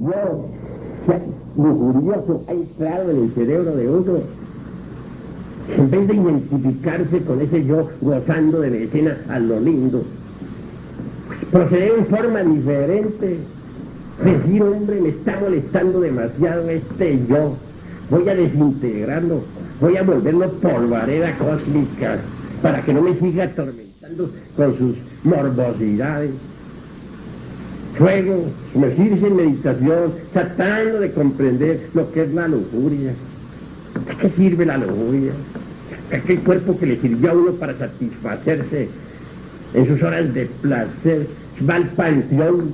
yo lujurioso ha entrado en el cerebro de uno, en vez de identificarse con ese yo gozando de la escena a lo lindo, proceder en forma diferente, decir, hombre, me está molestando demasiado este yo, voy a desintegrarlo, voy a volverlo polvareda cósmica, para que no me siga atormentando con sus morbosidades. Luego, sumergirse en meditación, tratando de comprender lo que es la lujuria. ¿A qué sirve la lujuria? Aquel cuerpo que le sirvió a uno para satisfacerse en sus horas de placer, va al panteón,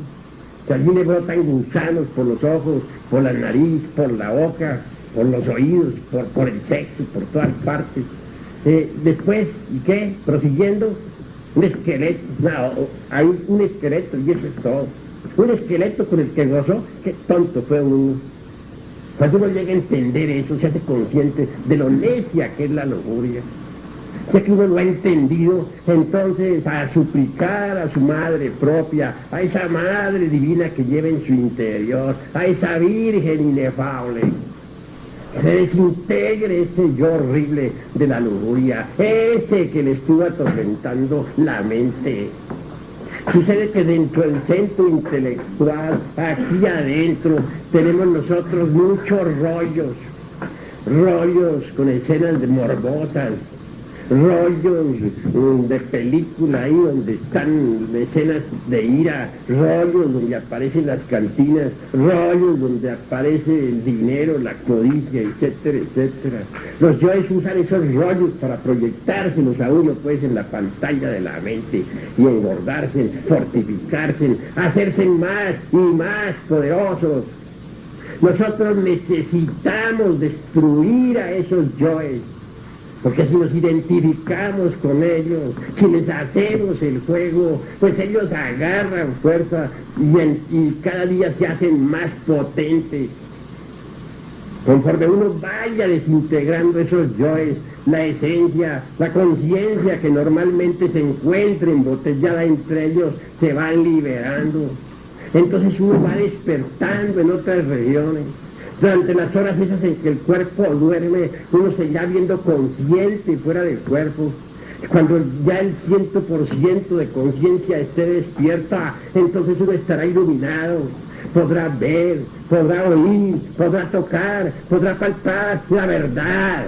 que allí le brotan gusanos por los ojos, por la nariz, por la boca, por los oídos, por el sexo, por todas partes. Después, ¿y qué? Prosiguiendo, un esqueleto, no, hay un esqueleto y eso es todo. Un esqueleto con el que gozó, qué tonto fue uno. Cuando uno llega a entender eso, se hace consciente de lo necia que es la lujuria. Ya que uno lo ha entendido, entonces a suplicar a su madre propia, a esa madre divina que lleva en su interior, a esa virgen inefable, que se desintegre ese yo horrible de la lujuria, ese que le estuvo atormentando la mente. Sucede que dentro del centro intelectual, aquí adentro, tenemos nosotros muchos rollos con escenas de morbosas, rollos de película ahí donde están escenas de ira, rollos donde aparecen las cantinas, rollos donde aparece el dinero, la codicia, etcétera, etcétera. Los yoes usan esos rollos para proyectárselos a uno pues en la pantalla de la mente y engordarse, fortificarse, hacerse más y más poderosos. Nosotros necesitamos destruir a esos yoes, porque si nos identificamos con ellos, si les hacemos el juego, pues ellos agarran fuerza y cada día se hacen más potentes. Conforme uno vaya desintegrando esos yoes, la esencia, la conciencia que normalmente se encuentra embotellada entre ellos, se van liberando. Entonces uno va despertando en otras regiones. Durante las horas esas en que el cuerpo duerme, uno se irá viendo consciente fuera del cuerpo. Cuando ya el 100% de conciencia esté despierta, entonces uno estará iluminado. Podrá ver, podrá oír, podrá tocar, podrá palpar la verdad.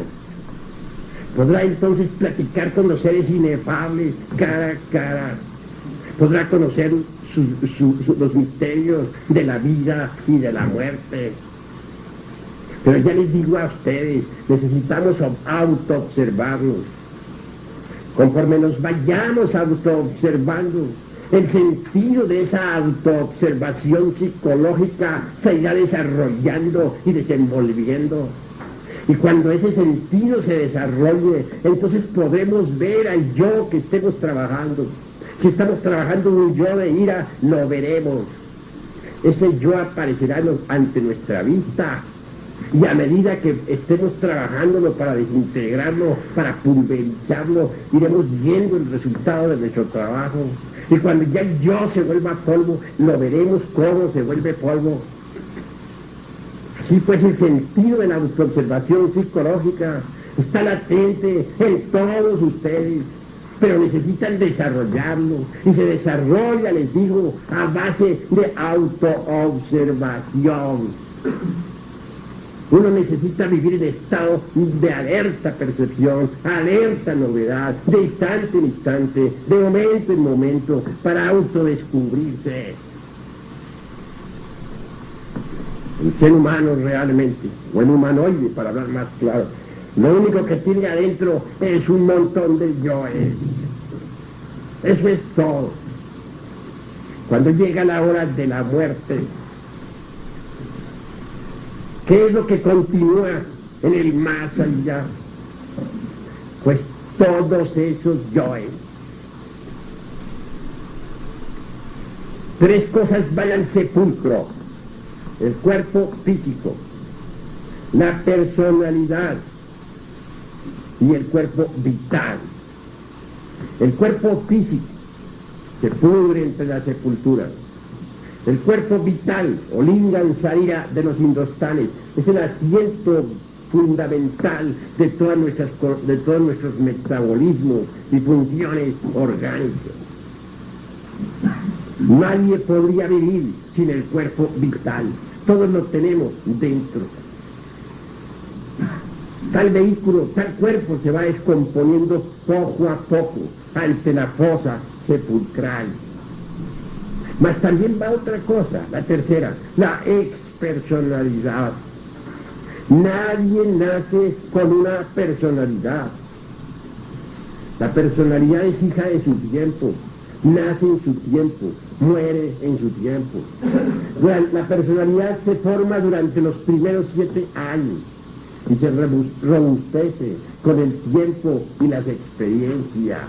Podrá entonces platicar con los seres inefables cara a cara. Podrá conocer los misterios de la vida y de la muerte. Pero ya les digo a ustedes, necesitamos autoobservarnos. Conforme nos vayamos autoobservando, el sentido de esa autoobservación psicológica se irá desarrollando y desenvolviendo. Y cuando ese sentido se desarrolle, entonces podremos ver al yo que estemos trabajando. Si estamos trabajando un yo de ira, lo veremos. Ese yo aparecerá ante nuestra vista. Y a medida que estemos trabajándolo para desintegrarlo, para pulverizarlo, iremos viendo el resultado de nuestro trabajo. Y cuando ya el yo se vuelva polvo, lo veremos cómo se vuelve polvo. Así pues, el sentido de la autoobservación psicológica está latente en todos ustedes, pero necesitan desarrollarlo. Y se desarrolla, les digo, a base de autoobservación. Uno necesita vivir en estado de alerta percepción, alerta novedad, de instante en instante, de momento en momento, para autodescubrirse. El ser humano realmente, o el humanoide, para hablar más claro, lo único que tiene adentro es un montón de yoes. Eso es todo. Cuando llega la hora de la muerte, ¿qué es lo que continúa en el más allá? Pues todos esos yoes. Tres cosas van al sepulcro: el cuerpo físico, la personalidad y el cuerpo vital. El cuerpo físico se pudre entre la sepultura. El cuerpo vital, o lingam sarira de los indostanes, es el asiento fundamental de todos nuestros metabolismos y funciones orgánicas. Nadie podría vivir sin el cuerpo vital. Todos lo tenemos dentro. Tal vehículo, tal cuerpo se va descomponiendo poco a poco ante la fosa sepulcral. Mas también va otra cosa, la tercera, la expersonalidad. Nadie nace con una personalidad. La personalidad es hija de su tiempo, nace en su tiempo, muere en su tiempo. La personalidad se forma durante los primeros 7 años y se robustece con el tiempo y las experiencias.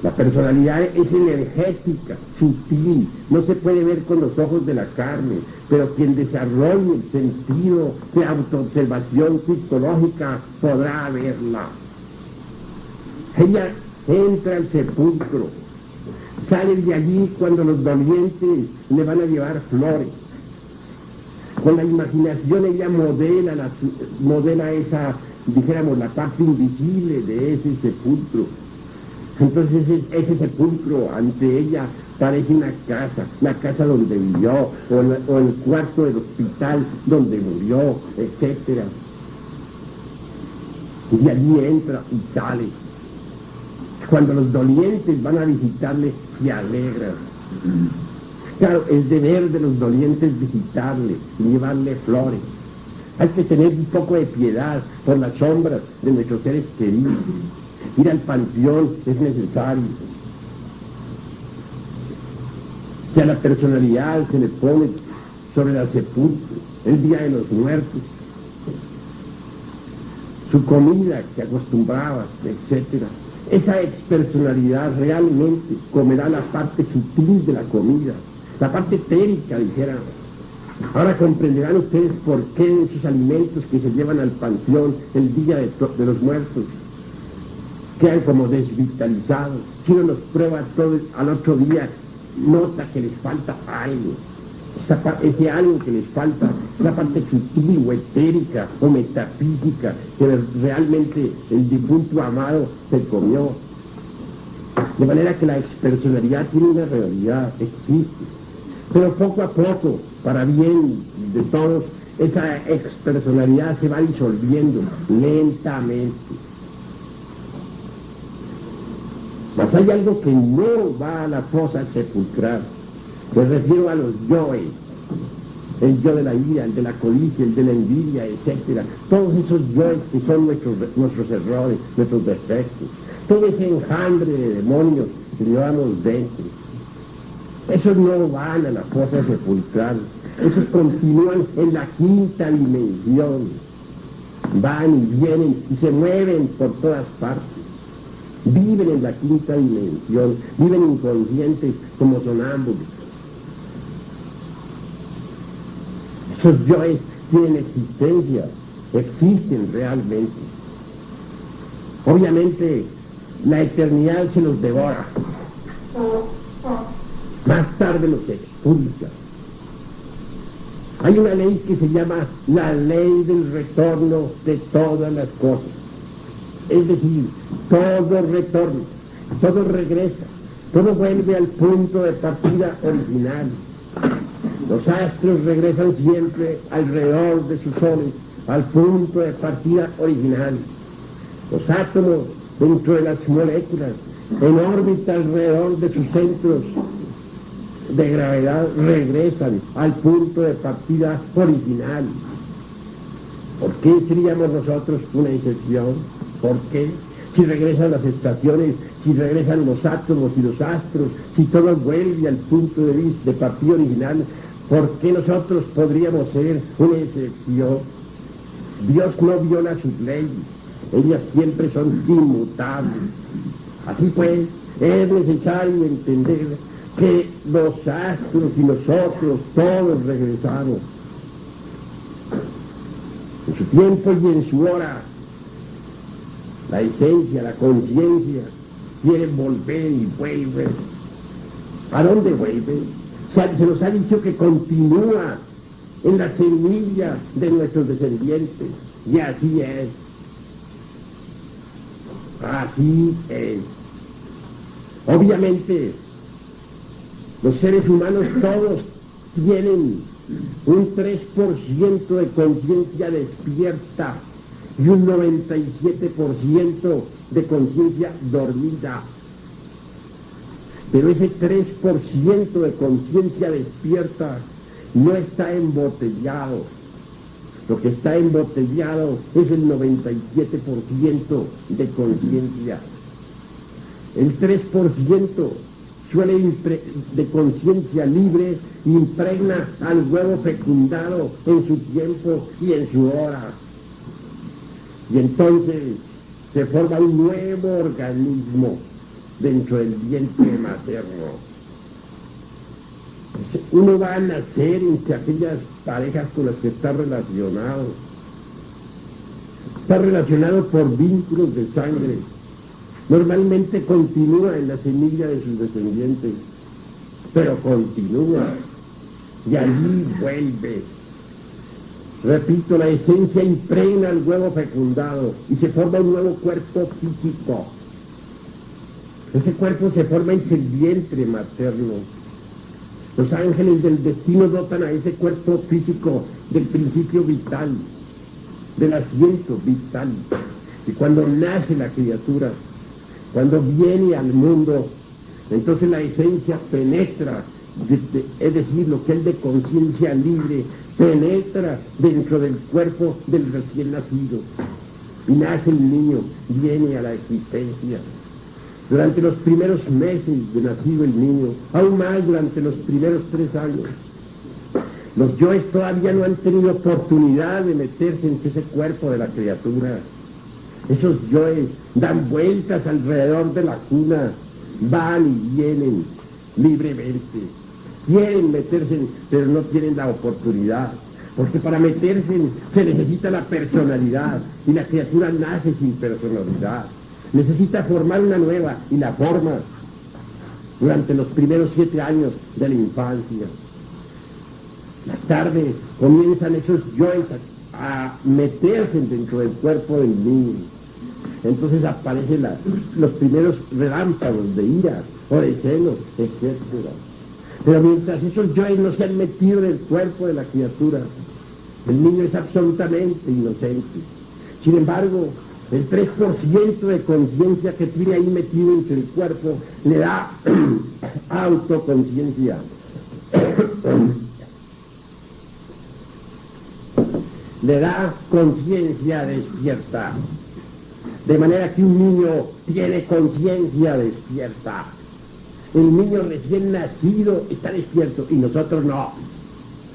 La personalidad es energética, sutil, no se puede ver con los ojos de la carne, pero quien desarrolle el sentido de autoobservación psicológica podrá verla. Ella entra al sepulcro, sale de allí cuando los dolientes le van a llevar flores. Con la imaginación ella modela esa, dijéramos, la parte invisible de ese sepulcro. Entonces ese sepulcro ante ella parece una casa, la casa donde vivió, o el cuarto del hospital donde murió, etc. Y allí entra y sale. Cuando los dolientes van a visitarle, se alegran. Claro, es deber de los dolientes visitarle y llevarle flores. Hay que tener un poco de piedad por las sombras de nuestros seres queridos. Ir al panteón es necesario. Que a la personalidad se le pone sobre la sepulcro, el día de los muertos, su comida que acostumbraba, etc. Esa expersonalidad realmente comerá la parte sutil de la comida, la parte etérica, dijera. Ahora comprenderán ustedes por qué esos alimentos que se llevan al panteón el día de los muertos quedan como desvitalizados. Si uno los prueba todo al otro día, nota que les falta algo. Ese algo que les falta, la parte sutil o etérica o metafísica que realmente el difunto amado se comió. De manera que la expersonalidad tiene una realidad, existe. Pero poco a poco, para bien de todos, esa expersonalidad se va disolviendo lentamente. Mas hay algo que no va a la fosa sepulcral. Me refiero a los yoes. El yo de la ira, el de la codicia, el de la envidia, etc. Todos esos yoes que son nuestros errores, nuestros defectos. Todo ese enjambre de demonios que llevamos dentro. Esos no van a la fosa sepulcral. Esos continúan en la quinta dimensión. Van y vienen y se mueven por todas partes. Viven en la quinta dimensión, viven inconscientes como sonámbulos. Esos yoes tienen existencia, existen realmente. Obviamente la eternidad se los devora. Más tarde los expulsa. Hay una ley que se llama la ley del retorno de todas las cosas. Es decir, todo retorna, todo regresa, todo vuelve al punto de partida original. Los astros regresan siempre alrededor de sus soles, al punto de partida original. Los átomos dentro de las moléculas, en órbita alrededor de sus centros de gravedad, regresan al punto de partida original. ¿Por qué seríamos nosotros una excepción? ¿Por qué? Si regresan las estaciones, si regresan los átomos y los astros, si todo vuelve al punto de partida original, ¿por qué nosotros podríamos ser una excepción? Dios no viola sus leyes, ellas siempre son inmutables. Así pues, es necesario entender que los astros y nosotros todos regresamos. En su tiempo y en su hora, la esencia, la conciencia, quiere volver y vuelve. ¿A dónde vuelve? Se nos ha dicho que continúa en la semilla de nuestros descendientes. Y así es. Así es. Obviamente, los seres humanos todos tienen un 3% de conciencia despierta y un 97% de conciencia dormida. Pero ese 3% de conciencia despierta no está embotellado. Lo que está embotellado es el 97% de conciencia. El 3% de conciencia libre impregna al huevo fecundado en su tiempo y en su hora. Y entonces se forma un nuevo organismo dentro del vientre materno. Uno va a nacer entre aquellas parejas con las que está relacionado. Está relacionado por vínculos de sangre. Normalmente continúa en la semilla de sus descendientes, pero continúa y allí vuelve. Repito, la esencia impregna el huevo fecundado y se forma un nuevo cuerpo físico. Ese cuerpo se forma en el vientre materno. Los ángeles del destino dotan a ese cuerpo físico del principio vital, del asiento vital. Y cuando nace la criatura, cuando viene al mundo, entonces la esencia penetra, es decir, lo que es de conciencia libre, penetra dentro del cuerpo del recién nacido. Y nace el niño, viene a la existencia. Durante los primeros meses de nacido el niño, aún más durante los primeros 3 años, los yoes todavía no han tenido oportunidad de meterse en ese cuerpo de la criatura. Esos yoes dan vueltas alrededor de la cuna, van y vienen libremente. Quieren meterse, pero no tienen la oportunidad. Porque para meterse se necesita la personalidad, y la criatura nace sin personalidad. Necesita formar una nueva, y la forma durante los primeros 7 años de la infancia. Más tarde comienzan esos yoes a meterse dentro del cuerpo del niño. Entonces aparecen los primeros relámpagos de ira o de celos, etc. Pero mientras esos yoes no se han metido en el cuerpo de la criatura, el niño es absolutamente inocente. Sin embargo, el 3% de conciencia que tiene ahí metido entre el cuerpo le da autoconciencia. Le da conciencia despierta. De manera que un niño tiene conciencia despierta. El niño recién nacido está despierto y nosotros no.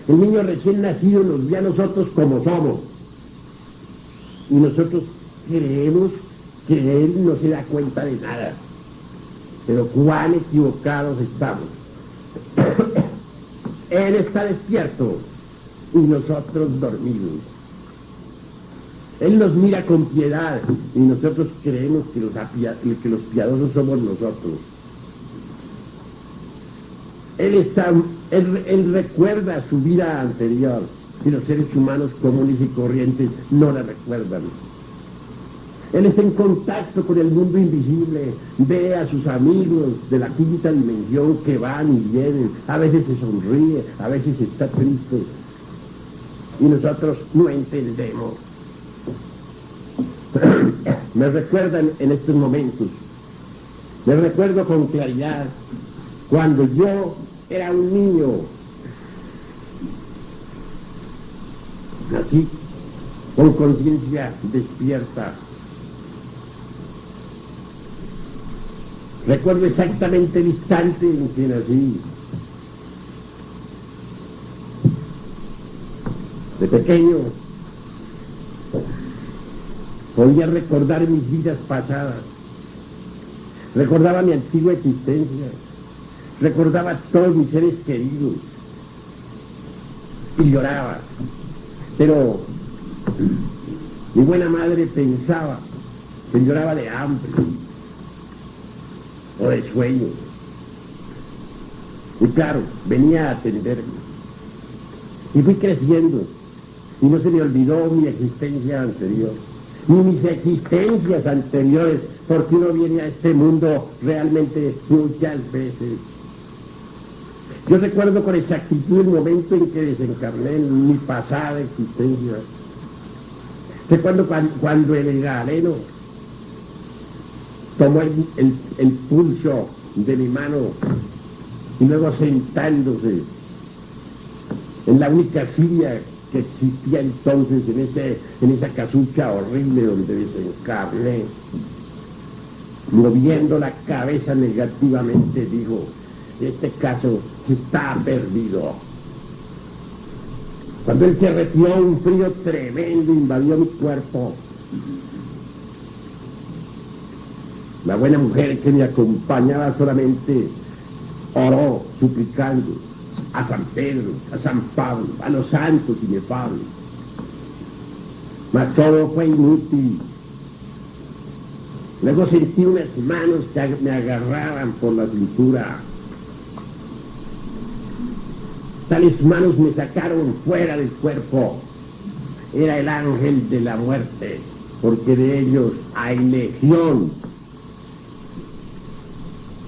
El niño recién nacido nos ve a nosotros como somos. Y nosotros creemos que él no se da cuenta de nada. Pero cuán equivocados estamos. Él está despierto y nosotros dormidos. Él nos mira con piedad y nosotros creemos que los piadosos somos nosotros. Él recuerda su vida anterior y los seres humanos comunes y corrientes no la recuerdan. Él está en contacto con el mundo invisible, ve a sus amigos de la quinta dimensión que van y vienen, a veces se sonríe, a veces está triste y nosotros no entendemos. Me recuerdan en estos momentos, me recuerdo con claridad cuando yo era un niño, así, con conciencia despierta. Recuerdo exactamente el instante en que nací. De pequeño podía recordar mis vidas pasadas, recordaba mi antigua existencia, recordaba todos mis seres queridos y lloraba, pero mi buena madre pensaba que lloraba de hambre o de sueño. Y claro, venía a atenderme. Y fui creciendo. Y no se me olvidó mi existencia anterior, ni mis existencias anteriores, porque uno viene a este mundo realmente muchas veces. Yo recuerdo con exactitud el momento en que desencarné en mi pasada existencia. Recuerdo cuando el galeno tomó el pulso de mi mano y luego sentándose en la única silla que existía entonces en esa casucha horrible donde desencarné, moviendo la cabeza negativamente, dijo: este caso está perdido. Cuando él se retiró, un frío tremendo invadió mi cuerpo. La buena mujer que me acompañaba solamente oró suplicando a San Pedro, a San Pablo, a los santos inefables. Mas todo fue inútil. Luego sentí unas manos que me agarraban por la cintura. Tales manos me sacaron fuera del cuerpo. Era el ángel de la muerte, porque de ellos hay legión.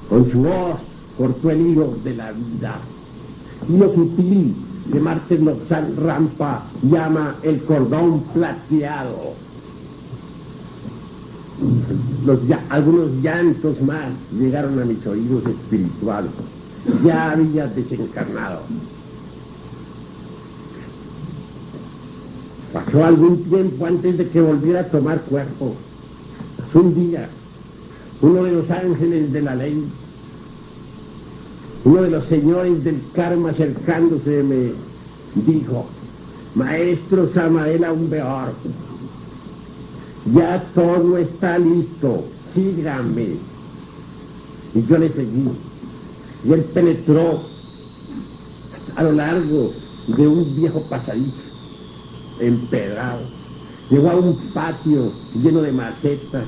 Con su voz cortó el hilo de la vida. Y lo sutil que Martín Lozán Rampa llama el cordón plateado. Algunos llantos más llegaron a mis oídos espirituales. Ya había desencarnado. Pasó algún tiempo antes de que volviera a tomar cuerpo. Un día, uno de los ángeles de la ley, uno de los señores del karma acercándose me dijo: maestro Samael Aumbeor, ya todo está listo, sígame. Y yo le seguí. Y él penetró a lo largo de un viejo pasadizo empedrado. Llegó a un patio lleno de macetas.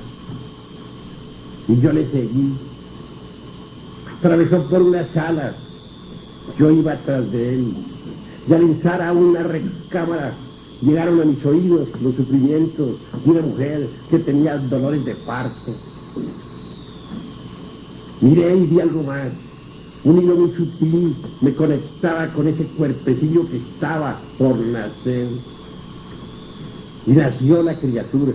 Y yo le seguí. Atravesó por una sala. Yo iba atrás de él. Y al entrar a una recámara, llegaron a mis oídos los sufrimientos de una mujer que tenía dolores de parto. Miré y vi algo más. Un hilo muy sutil me conectaba con ese cuerpecillo que estaba por nacer. Y nació la criatura.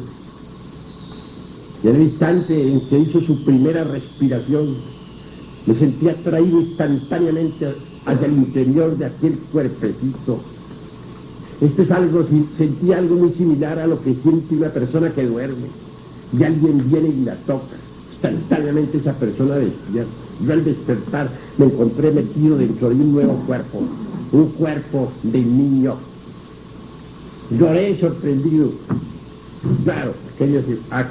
Y en el instante en que hizo su primera respiración, me sentí atraído instantáneamente hacia el interior de aquel cuerpecito. Esto es algo, sentí algo muy similar a lo que siente una persona que duerme. Y alguien viene y la toca. Instantáneamente esa persona despierta. Yo al despertar me encontré metido dentro de un nuevo cuerpo. Un cuerpo de niño. Lloré sorprendido. Claro,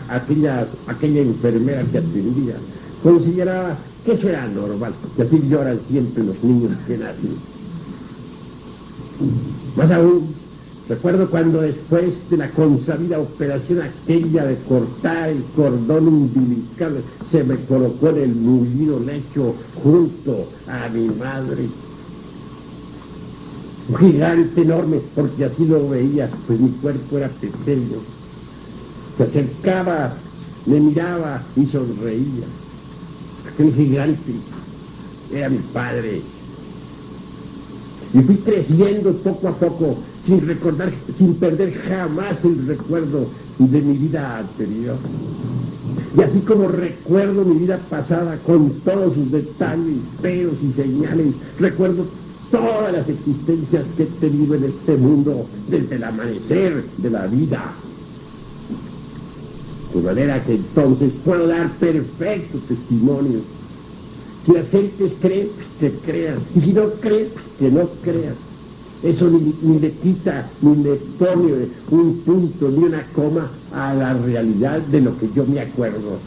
aquella enfermera que atendía consideraba que eso era normal, que así lloran siempre los niños que nacen. Más aún, recuerdo cuando después de la consabida operación aquella de cortar el cordón umbilical, se me colocó en el mullido lecho junto a mi madre. Un gigante enorme, porque así lo veía, pues mi cuerpo era pequeño. Se acercaba, me miraba y sonreía. Aquel gigante era mi padre. Y fui creciendo poco a poco, sin perder jamás el recuerdo de mi vida anterior. Y así como recuerdo mi vida pasada con todos sus detalles, peros y señales, recuerdo todas las existencias que he tenido en este mundo desde el amanecer de la vida. De manera que entonces puedo dar perfecto testimonio. Si las gentes creen, pues que crean. Y si no creen, pues que no crean. Eso ni le quita, ni le pone un punto, ni una coma a la realidad de lo que yo me acuerdo.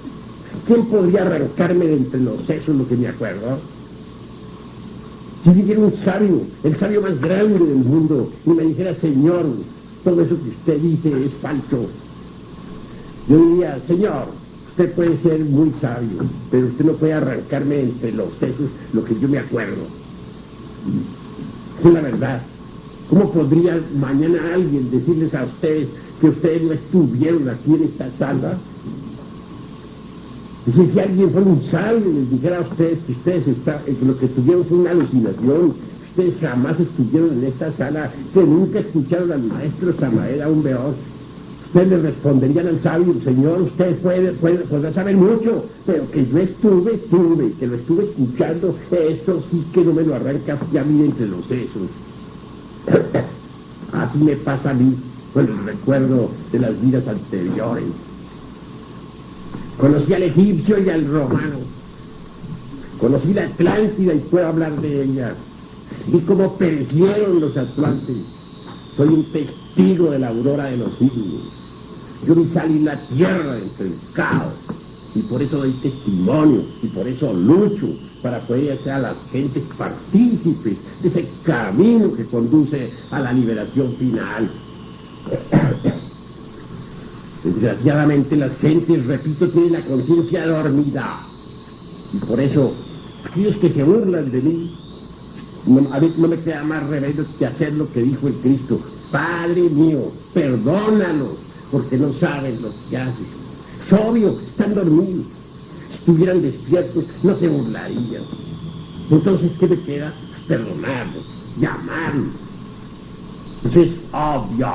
¿Quién podría arrancarme de entre los sesos lo que me acuerdo? Si viniera un sabio, el sabio más grande del mundo, y me dijera: señor, todo eso que usted dice es falso, yo diría: señor, usted puede ser muy sabio, pero usted no puede arrancarme entre los sesos lo que yo me acuerdo. Es la verdad. ¿Cómo podría mañana alguien decirles a ustedes que ustedes no estuvieron aquí en esta sala? Es decir, si alguien fuera un sabio y les dijera a ustedes que que lo que tuvieron fue una alucinación, ustedes jamás estuvieron en esta sala, que nunca escucharon al maestro Samael aún Beos, ustedes le responderían al sabio: Señor, usted podrá saber mucho, pero que yo estuve, que lo estuve escuchando, eso sí que no me lo arranca ya a mí entre los sesos. Así me pasa a mí con el recuerdo de las vidas anteriores. Conocí al egipcio y al romano, conocí la Atlántida y puedo hablar de ella, y cómo perecieron los atlantes. Soy un testigo de la aurora de los siglos. Yo vi salir la tierra entre el caos, y por eso doy testimonio, y por eso lucho para poder hacer a las gentes partícipes de ese camino que conduce a la liberación final. Desgraciadamente las gentes, repito, tienen la conciencia dormida, y por eso aquellos que se burlan de mí, a mí no me queda más remedio que hacer lo que dijo el Cristo: Padre mío, perdónalos, porque no saben lo que hacen. Es obvio, están dormidos. Si estuvieran despiertos, no se burlarían. Entonces, ¿qué me queda? Perdonarlos, llamarlos. Eso es obvio.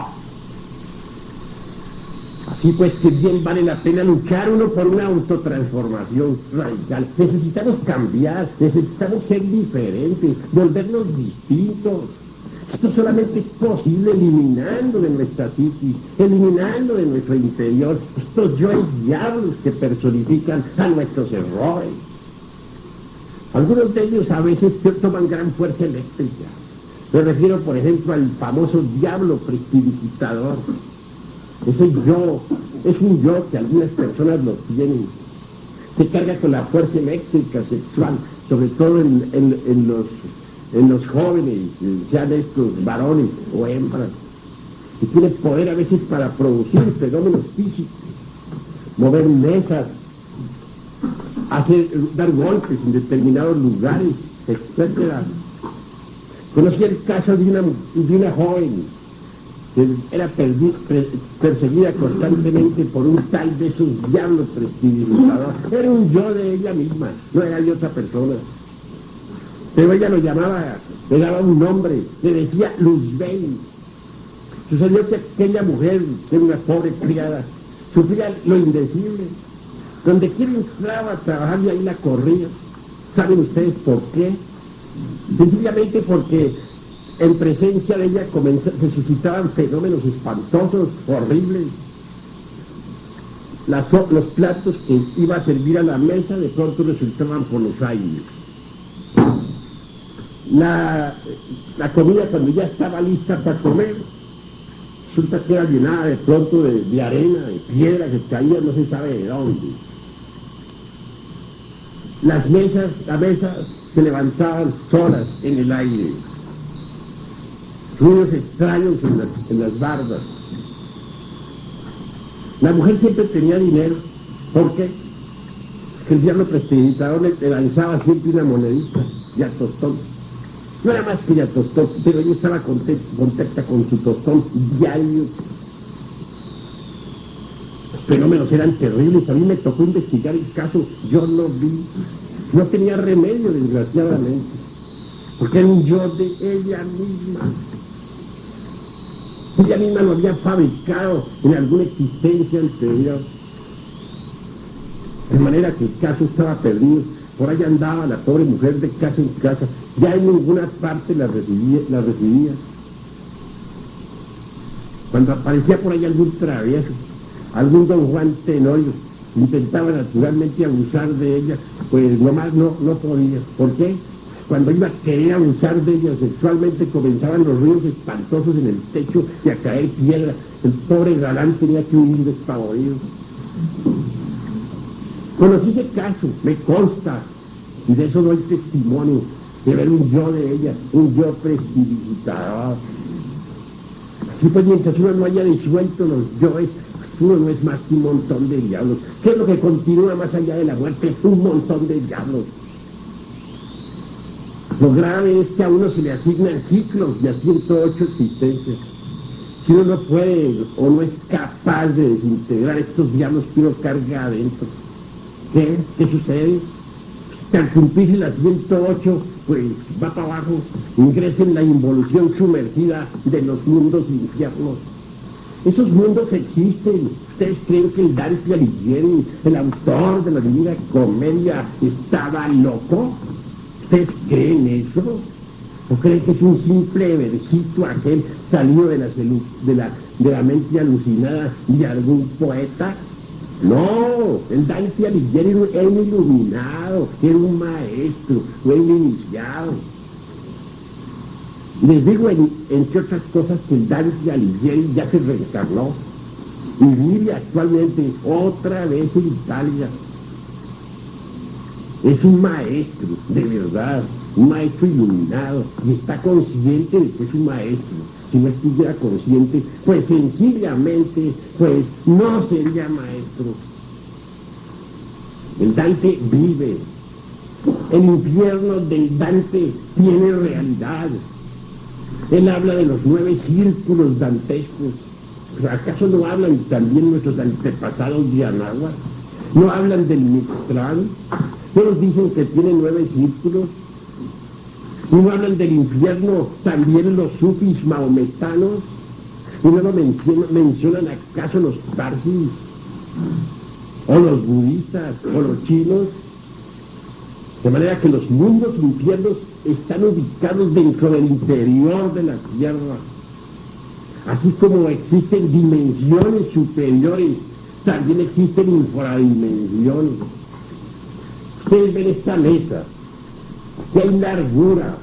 Así pues, que bien vale la pena luchar uno por una autotransformación radical. Necesitamos cambiar, necesitamos ser diferentes, volvernos distintos. Esto solamente es posible eliminando de nuestra psiquis, eliminando de nuestro interior estos yoes diablos que personifican a nuestros errores. Algunos de ellos a veces toman gran fuerza eléctrica. Me refiero, por ejemplo, al famoso diablo prestidigitador. Ese yo, es un yo que algunas personas lo tienen. Se carga con la fuerza eléctrica sexual, sobre todo en los jóvenes, sean estos varones o hembras, que tiene poder a veces para producir fenómenos físicos, mover mesas, dar golpes en determinados lugares, etc. Conocí el caso de una joven que era perseguida constantemente por un tal de esos diablos prestidigitadores. Era un yo de ella misma, no era de otra persona. Pero ella lo llamaba, le daba un nombre, le decía Luzbel. Sucedió que aquella mujer, que era una pobre criada, sufría lo indecible. Donde quiera entraba a trabajar y ahí la corría. ¿Saben ustedes por qué? Sencillamente porque en presencia de ella se suscitaban fenómenos espantosos, horribles. Los platos que iba a servir a la mesa de pronto resultaban por los aires. La comida, cuando ya estaba lista para comer, resulta que era llenada de pronto de arena, de piedra que caía no se sabe de dónde. La mesa se levantaban solas en el aire. Ruidos extraños en las bardas. La mujer siempre tenía dinero. ¿Por qué? Porque el diablo prestidigitador le lanzaba siempre una monedita y a tostón. No era más que ya tostón, pero ella estaba contenta con su tostón diario. Los fenómenos eran terribles. A mí me tocó investigar el caso. Yo no vi. No tenía remedio, desgraciadamente, porque era un yo de ella misma. Ella misma lo había fabricado en alguna existencia anterior. De manera que el caso estaba perdido. Por ahí andaba la pobre mujer de casa en casa. Ya en ninguna parte la recibía. Cuando aparecía por ahí algún travieso, algún don Juan Tenorio, intentaba naturalmente abusar de ella, pues nomás no podía. ¿Por qué? Cuando iba a querer abusar de ella sexualmente, comenzaban los ruidos espantosos en el techo y a caer piedra. El pobre galán tenía que huir despavorido. Conocí ese caso, me consta, y de eso doy testimonio, de ver un yo de ella, un yo prestidigitador. Así pues, mientras uno no haya disuelto los yoes, uno no es más que un montón de diablos. ¿Qué es lo que continúa más allá de la muerte? Un montón de diablos. Lo grave es que a uno se le asignan ciclos de a 108 existencias. Si uno no puede o no es capaz de desintegrar estos diablos que uno carga adentro, ¿qué sucede? Que al cumplirse las 108, pues va para abajo, ingresa en la involución sumergida de los mundos infiernos. Esos mundos existen. ¿Ustedes creen que el Dante Alighieri, el autor de la Divina Comedia, estaba loco? ¿Ustedes creen eso? ¿O creen que es un simple versito aquel salido de la mente alucinada de algún poeta? No, el Dante Alighieri era un iluminado, era un maestro, fue un iniciado. Les digo, entre otras cosas, que el Dante Alighieri ya se reencarnó y vive actualmente otra vez en Italia. Es un maestro, de verdad, un maestro iluminado, y está consciente de que es un maestro. Si no estuviera consciente, pues sencillamente, pues no sería maestro. El Dante vive. El infierno del Dante tiene realidad. Él habla de los 9 círculos dantescos. ¿Acaso no hablan también nuestros antepasados de Anáhuac? ¿No hablan del Mictlán? ¿No nos dicen que tiene 9 círculos? ¿Y no hablan del infierno también los sufis mahometanos? ¿Y no lo mencionan acaso los parsis? ¿O los budistas? ¿O los chinos? De manera que los mundos infiernos están ubicados dentro del interior de la tierra. Así como existen dimensiones superiores, también existen infradimensiones. Ustedes ven esta mesa. Aquí hay largura,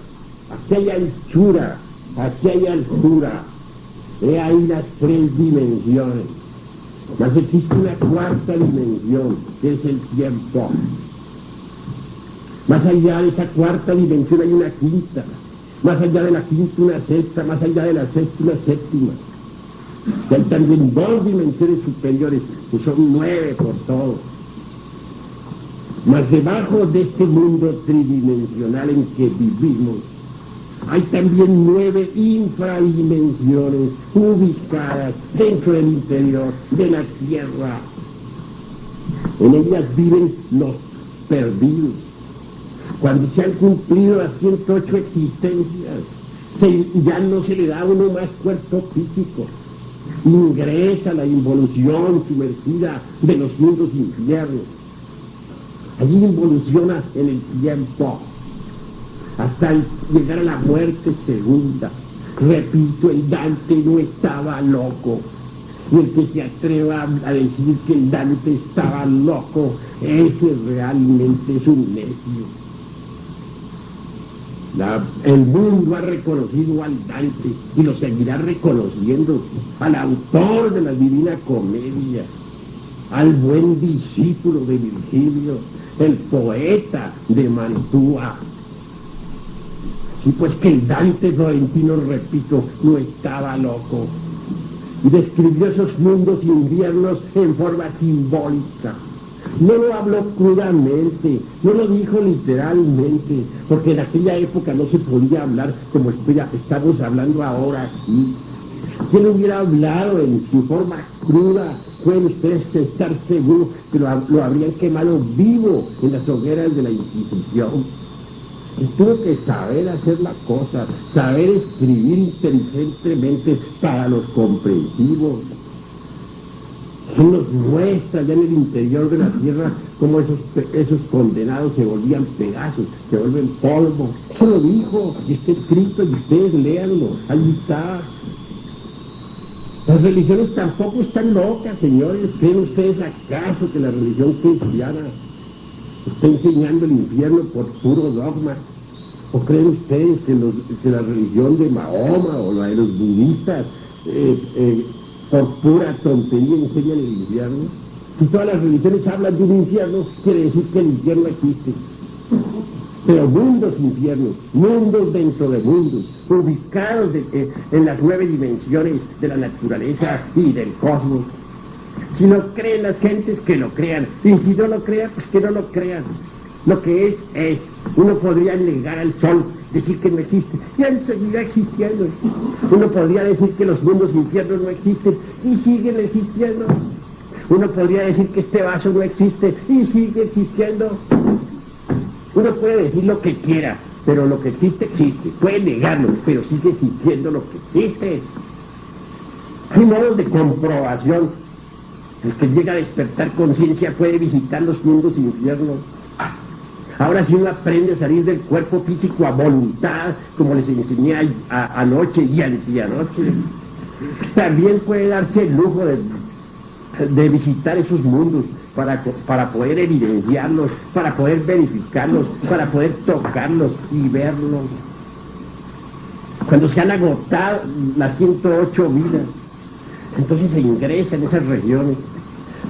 aquí hay anchura, aquí hay altura. He ahí las 3 dimensiones. Mas existe una 4ª dimensión, que es el tiempo. Más allá de esa 4ª dimensión hay una 5ª. Más allá de la 5ª una 6ª, más allá de la 6ª una 7ª. Y hay también 2 dimensiones superiores, que son 9 por todo. Mas debajo de este mundo tridimensional en que vivimos, hay también 9 infradimensiones ubicadas dentro del interior de la tierra. En ellas viven los perdidos. Cuando se han cumplido las 108 existencias, ya no se le da a uno más cuerpo físico. Ingresa la involución sumergida de los mundos infiernos. Allí involuciona en el tiempo, hasta llegar a la muerte segunda. Repito, el Dante no estaba loco. Y el que se atreva a decir que el Dante estaba loco, ese realmente es un necio. El mundo ha reconocido al Dante y lo seguirá reconociendo, al autor de la Divina Comedia, al buen discípulo de Virgilio, el poeta de Mantua. Sí, pues que el Dante florentino, repito, no estaba loco, y describió esos mundos inviernos en forma simbólica. No lo habló crudamente, no lo dijo literalmente, porque en aquella época no se podía hablar como estamos hablando ahora aquí. ¿Quién hubiera hablado en su forma cruda? Pueden ustedes estar seguros que lo habrían quemado vivo en las hogueras de la Inquisición. Y tuvo que saber hacer la cosa, saber escribir inteligentemente para los comprensivos. Él nos muestra ya en el interior de la tierra cómo esos condenados se volvían pedazos, se vuelven polvo. Eso lo dijo, y está escrito, y ustedes léanlo, ahí está. Las religiones tampoco están locas, señores. ¿Creen ustedes acaso que la religión cristiana está enseñando el infierno por puro dogma? ¿O creen ustedes que la religión de Mahoma o la de los budistas por pura tontería enseñan el infierno? Si todas las religiones hablan de un infierno, quiere decir que el infierno existe. Pero mundos infiernos, mundos dentro de mundos, ubicados en las 9 dimensiones de la naturaleza y del cosmos. Si no creen las gentes, que lo crean. Y si no lo crean, pues que no lo crean. Lo que es. Uno podría negar al sol decir que no existe, y han seguido existiendo. Uno podría decir que los mundos infiernos no existen, y siguen existiendo. Uno podría decir que este vaso no existe, y sigue existiendo. Uno puede decir lo que quiera, pero lo que existe, existe. Puede negarlo, pero sigue existiendo lo que existe. Hay modos de comprobación. El que llega a despertar conciencia puede visitar los mundos infiernos. Ahora si uno aprende a salir del cuerpo físico a voluntad, como les enseñé anoche y anteanoche, también puede darse el lujo de visitar esos mundos para poder evidenciarlos, para poder verificarlos, para poder tocarlos y verlos. Cuando se han agotado las 108 vidas, entonces se ingresa en esas regiones.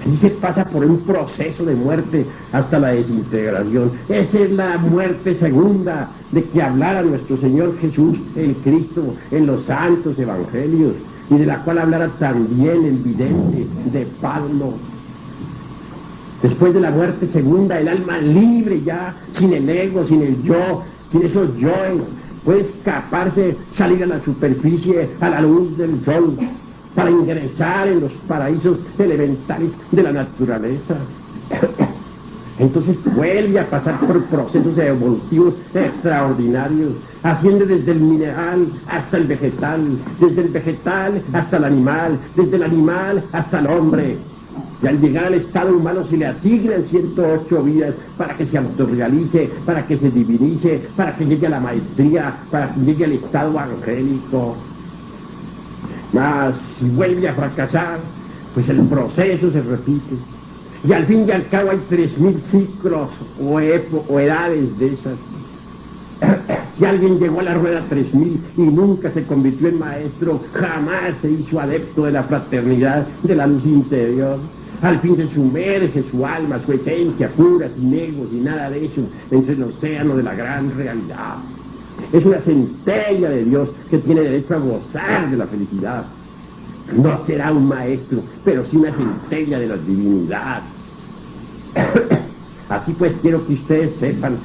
Y se pasa por un proceso de muerte hasta la desintegración. Esa es la muerte segunda de que hablara nuestro Señor Jesús, el Cristo, en los santos evangelios, y de la cual hablara también el vidente de Pablo. Después de la muerte segunda, el alma libre ya, sin el ego, sin el yo, sin esos yoes, puede escaparse, salir a la superficie, a la luz del sol, para ingresar en los paraísos elementales de la naturaleza. Entonces vuelve a pasar por procesos evolutivos extraordinarios, asciende desde el mineral hasta el vegetal, desde el vegetal hasta el animal, desde el animal hasta el hombre. Y al llegar al estado humano se le asignan 108 vidas para que se autorrealice, para que se divinice, para que llegue a la maestría, para que llegue al estado angélico. Mas si vuelve a fracasar, pues el proceso se repite. Y al fin y al cabo hay 3000 ciclos o edades de esas. Si alguien llegó a la rueda 3000 y nunca se convirtió en maestro, jamás se hizo adepto de la fraternidad de la luz interior. Al fin se sumerge su alma, su esencia pura, sin ego, sin nada de eso, entre el océano de la gran realidad. Es una centella de Dios que tiene derecho a gozar de la felicidad. No será un maestro, pero sí una centella de la divinidad. Así pues quiero que ustedes sepan,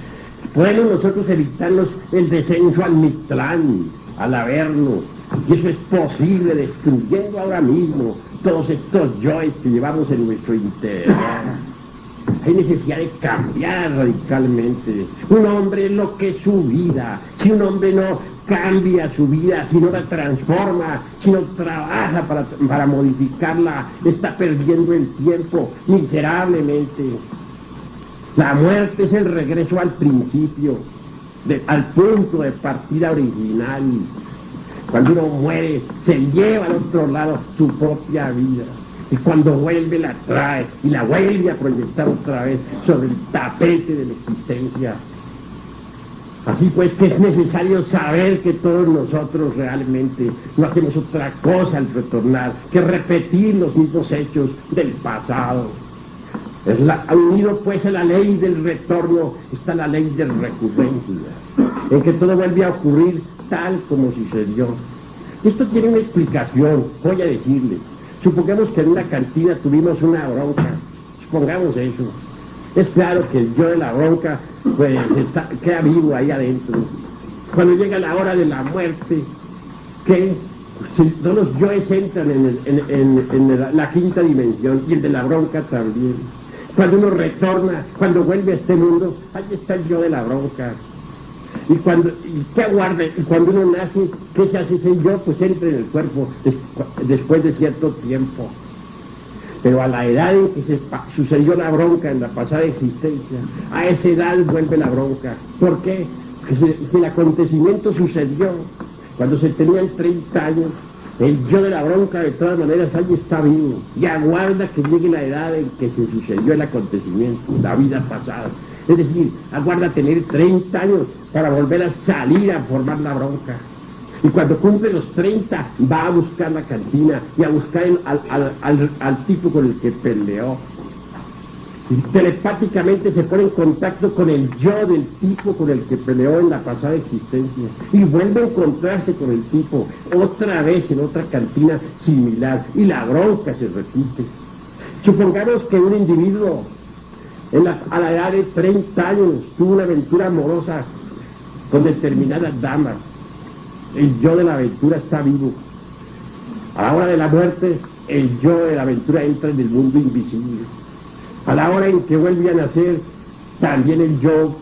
podemos nosotros evitarnos el descenso al Mictlán, al Averno, y eso es posible destruyendo ahora mismo todos estos yoes que llevamos en nuestro interior. Hay necesidad de cambiar radicalmente. Un hombre es lo que es su vida. Si un hombre no cambia su vida, si no la transforma, si no trabaja para modificarla, está perdiendo el tiempo miserablemente. La muerte es el regreso al principio, al punto de partida original. Cuando uno muere, se lleva al otro lado su propia vida. Y cuando vuelve la trae y la vuelve a proyectar otra vez sobre el tapete de la existencia. Así pues que es necesario saber que todos nosotros realmente no hacemos otra cosa al retornar que repetir los mismos hechos del pasado. Unido pues a la ley del retorno está la ley de recurrencia, en que todo vuelve a ocurrir tal como sucedió. Esto tiene una explicación, voy a decirle. Supongamos que en una cantina tuvimos una bronca, supongamos eso. Es claro que el yo de la bronca pues queda vivo ahí adentro. Cuando llega la hora de la muerte, que todos los yoes entran en la quinta dimensión, y el de la bronca también. Cuando uno retorna, cuando vuelve a este mundo, ahí está el yo de la bronca. ¿Qué aguarda? Y cuando uno nace, ¿qué se hace ese yo? Pues entra en el cuerpo después de cierto tiempo. Pero a la edad en que sucedió la bronca en la pasada existencia, a esa edad vuelve la bronca. ¿Por qué? Porque si el acontecimiento sucedió cuando se tenían 30 años, el yo de la bronca de todas maneras ahí está vivo y aguarda que llegue la edad en que se sucedió el acontecimiento, la vida pasada. Es decir, aguarda tener 30 años para volver a salir a formar la bronca. Y cuando cumple los 30, va a buscar la cantina y a buscar al tipo con el que peleó. Y telepáticamente se pone en contacto con el yo del tipo con el que peleó en la pasada existencia. Y vuelve a encontrarse con el tipo otra vez en otra cantina similar. Y la bronca se repite. Supongamos que un individuo a la edad de 30 años tuvo una aventura amorosa con determinadas damas. El yo de la aventura está vivo. A la hora de la muerte, el yo de la aventura entra en el mundo invisible. A la hora en que vuelve a nacer, también el yo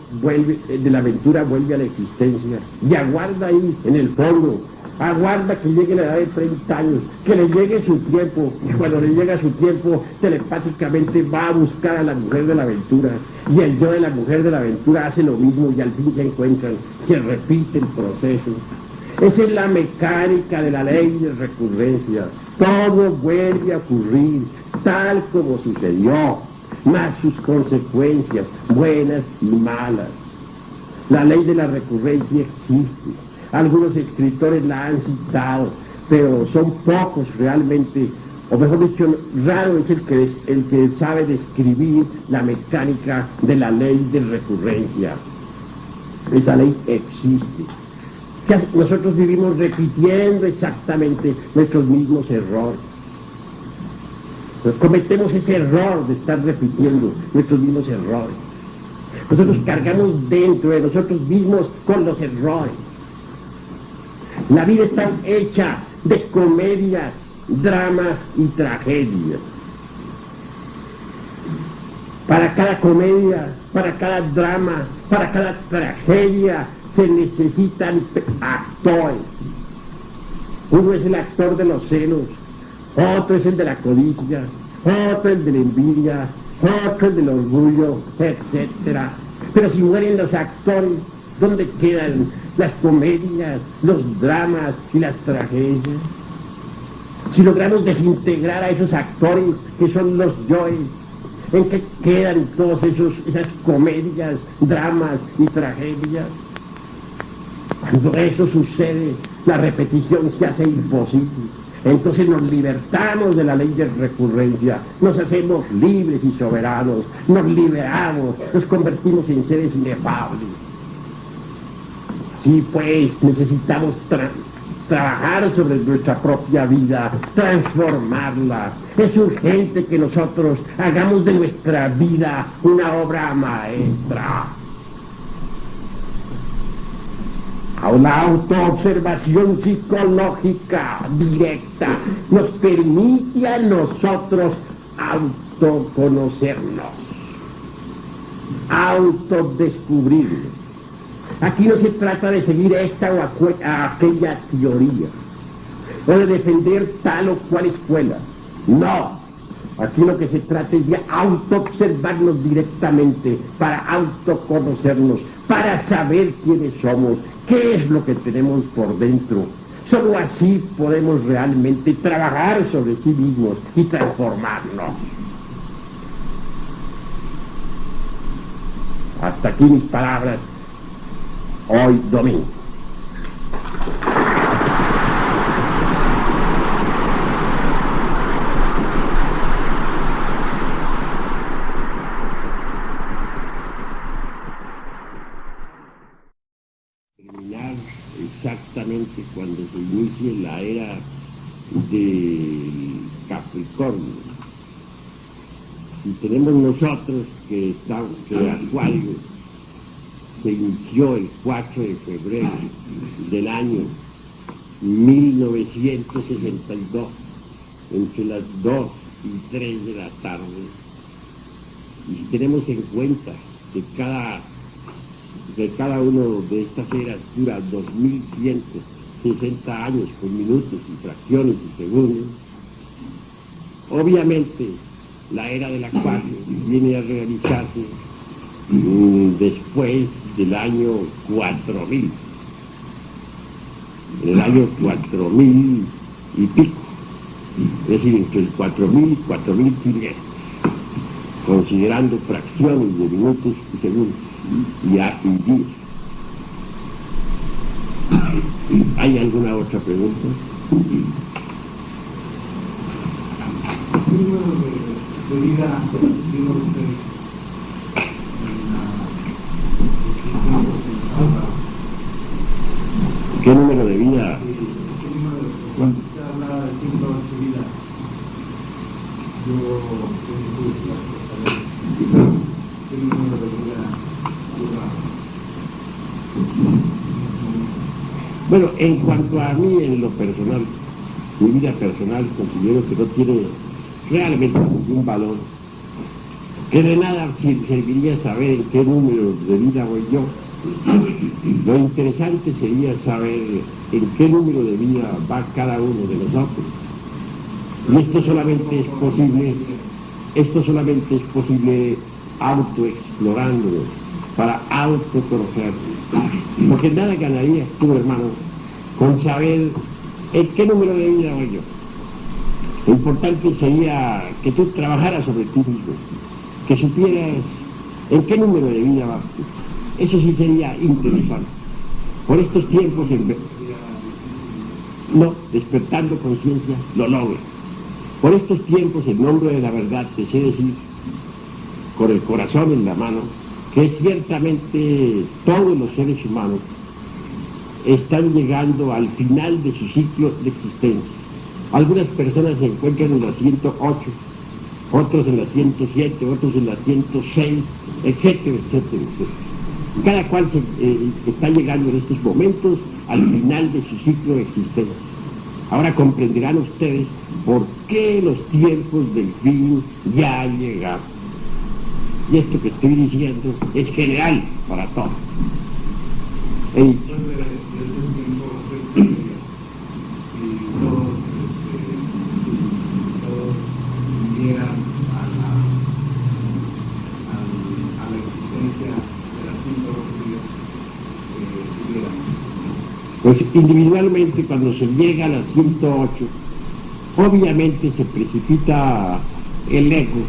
de la aventura vuelve a la existencia y aguarda ahí, en el fondo, aguarda que llegue la edad de 30 años, que le llegue su tiempo, y cuando le llega su tiempo, telepáticamente va a buscar a la mujer de la aventura, y el yo de la mujer de la aventura hace lo mismo y al fin se encuentran, se repite el proceso. Esa es la mecánica de la ley de recurrencia. Todo vuelve a ocurrir tal como sucedió, más sus consecuencias, buenas y malas. La ley de la recurrencia existe. Algunos escritores la han citado, pero son pocos realmente, o mejor dicho, raro es el que sabe describir la mecánica de la ley de recurrencia. Esa ley existe. Nosotros vivimos repitiendo exactamente nuestros mismos errores. Nos cometemos ese error de estar repitiendo nuestros mismos errores. Nosotros cargamos dentro de nosotros mismos con los errores. La vida está hecha de comedias, dramas y tragedias. Para cada comedia, para cada drama, para cada tragedia, se necesitan actores. Uno es el actor de los celos, otro es el de la codicia, otro el de la envidia, otro el del orgullo, etcétera. Pero si mueren los actores, ¿dónde quedan las comedias, los dramas y las tragedias? Si logramos desintegrar a esos actores que son los yoes, ¿en qué quedan todas esas comedias, dramas y tragedias? Cuando eso sucede, la repetición se hace imposible. Entonces nos libertamos de la ley de recurrencia, nos hacemos libres y soberanos, nos liberamos, nos convertimos en seres inefables. Sí, pues necesitamos trabajar sobre nuestra propia vida, transformarla. Es urgente que nosotros hagamos de nuestra vida una obra maestra. La autoobservación psicológica directa nos permite a nosotros autoconocernos, autodescubrirnos. Aquí no se trata de seguir esta o aquella teoría, o de defender tal o cual escuela. No, aquí lo que se trata es de autoobservarnos directamente, para autoconocernos, para saber quiénes somos, qué es lo que tenemos por dentro. Solo así podemos realmente trabajar sobre sí mismos y transformarnos. Hasta aquí mis palabras hoy domingo. Terminar exactamente cuando se inicie la era del Capricornio. Y tenemos nosotros que Acuario se inició el 4 de febrero del año 1962, entre las 2 y 3 de la tarde. Y si tenemos en cuenta que cada uno de estas eras dura 2160 años con minutos y fracciones y segundos, obviamente la era del Acuario viene a realizarse después del año 4000, en el año 4000 y pico, es decir, entre el 4000 y 4500, considerando fracciones de minutos y segundos y días. ¿Hay alguna otra pregunta? ¿Qué número de vida tiene usted ¿Qué número de vida? Cuando usted habla del tiempo de su vida, yo tengo saber qué número de vida lleva. Bueno, en cuanto a mí, en lo personal, mi vida personal, considero que no tiene realmente ningún valor, que de nada serviría saber en qué número de vida voy yo. Lo interesante sería saber en qué número de vida va cada uno de nosotros. Y esto solamente es posible autoexplorándonos, para autoconocernos. Porque nada ganaría tú, hermano, con saber en qué número de vida voy yo. Lo importante sería que tú trabajaras sobre ti mismo, que supieras en qué número de vida vas tú. Eso sí sería interesante. Por estos tiempos, no, despertando conciencia, lo logro. Por estos tiempos, en nombre de la verdad, te sé decir, con el corazón en la mano, que ciertamente todos los seres humanos están llegando al final de su ciclo de existencia. Algunas personas se encuentran en la 108, otros en la 107, otros en la 106, etcétera, etcétera, etcétera. Cada cual está llegando en estos momentos al final de su ciclo de existencia. Ahora comprenderán ustedes por qué los tiempos del fin ya han llegado. Y esto que estoy diciendo es general para todos. Pues individualmente, cuando se llega a las 108, obviamente se precipita el ego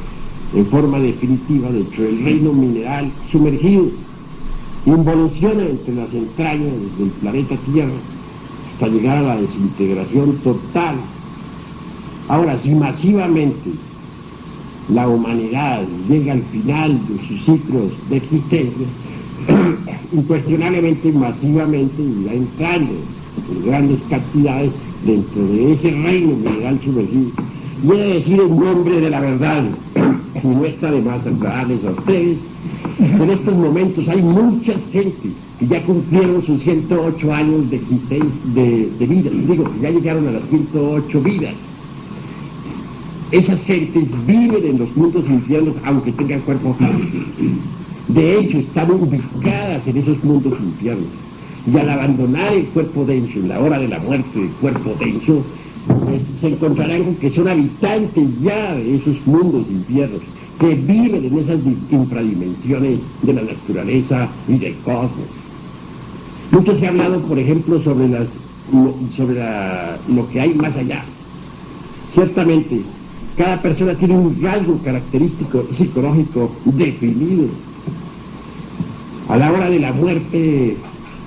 en forma definitiva dentro del reino mineral sumergido, involuciona entre las entrañas del planeta Tierra hasta llegar a la desintegración total. Ahora, si masivamente la humanidad llega al final de sus ciclos de existencia, incuestionablemente y masivamente irá entrando en grandes cantidades dentro de ese reino mineral sumergido. Y he de decir en nombre de la verdad, y no está de más aclararles a ustedes, que en estos momentos hay muchas gentes que ya cumplieron sus 108 años de existencia, de vida, digo, que ya llegaron a las 108 vidas. Esas gentes viven en los mundos infiernos aunque tengan cuerpo físico. De hecho, están ubicadas en esos mundos infiernos. Y al abandonar el cuerpo denso, en la hora de la muerte del cuerpo denso, se encontrarán con que son habitantes ya de esos mundos infiernos, que viven en esas infradimensiones de la naturaleza y del cosmos. Mucho se ha hablado, por ejemplo, sobre lo que hay más allá. Ciertamente, cada persona tiene un rasgo característico psicológico definido. A la hora de la muerte,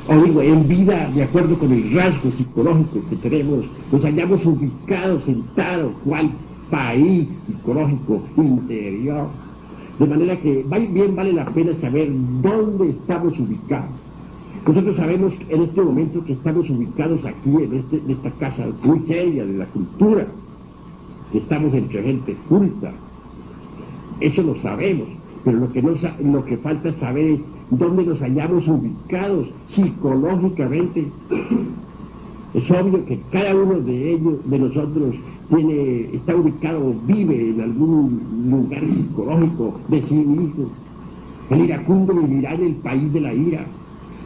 o digo, en vida, de acuerdo con el rasgo psicológico que tenemos, nos hallamos ubicados en tal o cual país psicológico interior. De manera que bien vale la pena saber dónde estamos ubicados. Nosotros sabemos en este momento que estamos ubicados aquí, en esta casa muy seria de la cultura, que estamos entre gente culta. Eso lo sabemos, pero lo que falta saber es dónde nos hallamos ubicados psicológicamente. Es obvio que cada uno de nosotros, está ubicado, vive en algún lugar psicológico de sí mismo. El iracundo vivirá en el país de la ira,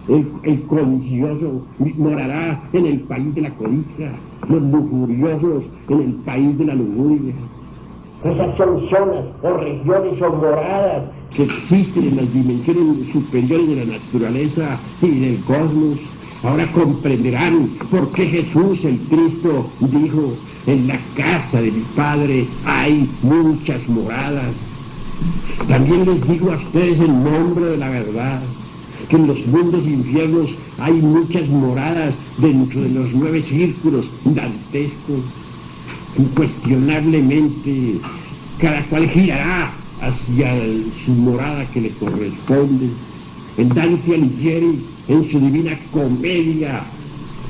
el codicioso morará en el país de la codicia, los lujuriosos en el país de la lujuria. Esas son zonas o regiones o moradas que existen en las dimensiones superiores de la naturaleza y del cosmos. Ahora comprenderán por qué Jesús el Cristo dijo: en la casa de mi Padre hay muchas moradas. También les digo a ustedes en nombre de la verdad que en los mundos infiernos hay muchas moradas dentro de los 9 círculos dantescos. Incuestionablemente, cada cual girará hacia su morada que le corresponde. En Dante Alighieri, en su Divina Comedia,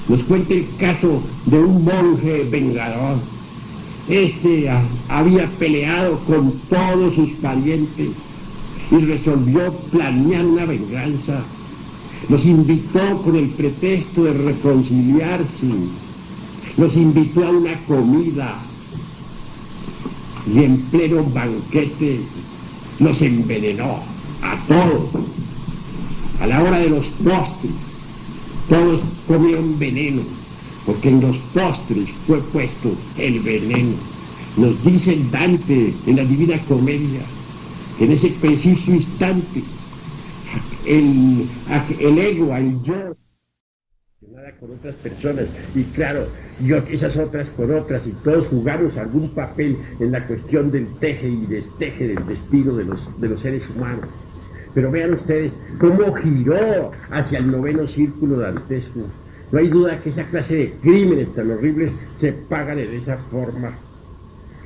nos cuenta el caso de un monje vengador. Este había peleado con todos sus parientes y resolvió planear una venganza. Los invitó con el pretexto de reconciliarse, los invitó a una comida y en pleno banquete los envenenó a todos. A la hora de los postres, todos comieron veneno, porque en los postres fue puesto el veneno. Nos dice el Dante en la Divina Comedia, que en ese preciso instante el ego, el yo, nada con otras personas, y claro, yo esas otras con otras, y todos jugamos algún papel en la cuestión del teje y desteje del destino de los seres humanos. Pero vean ustedes cómo giró hacia el noveno círculo dantesco. No hay duda que esa clase de crímenes tan horribles se pagan de esa forma.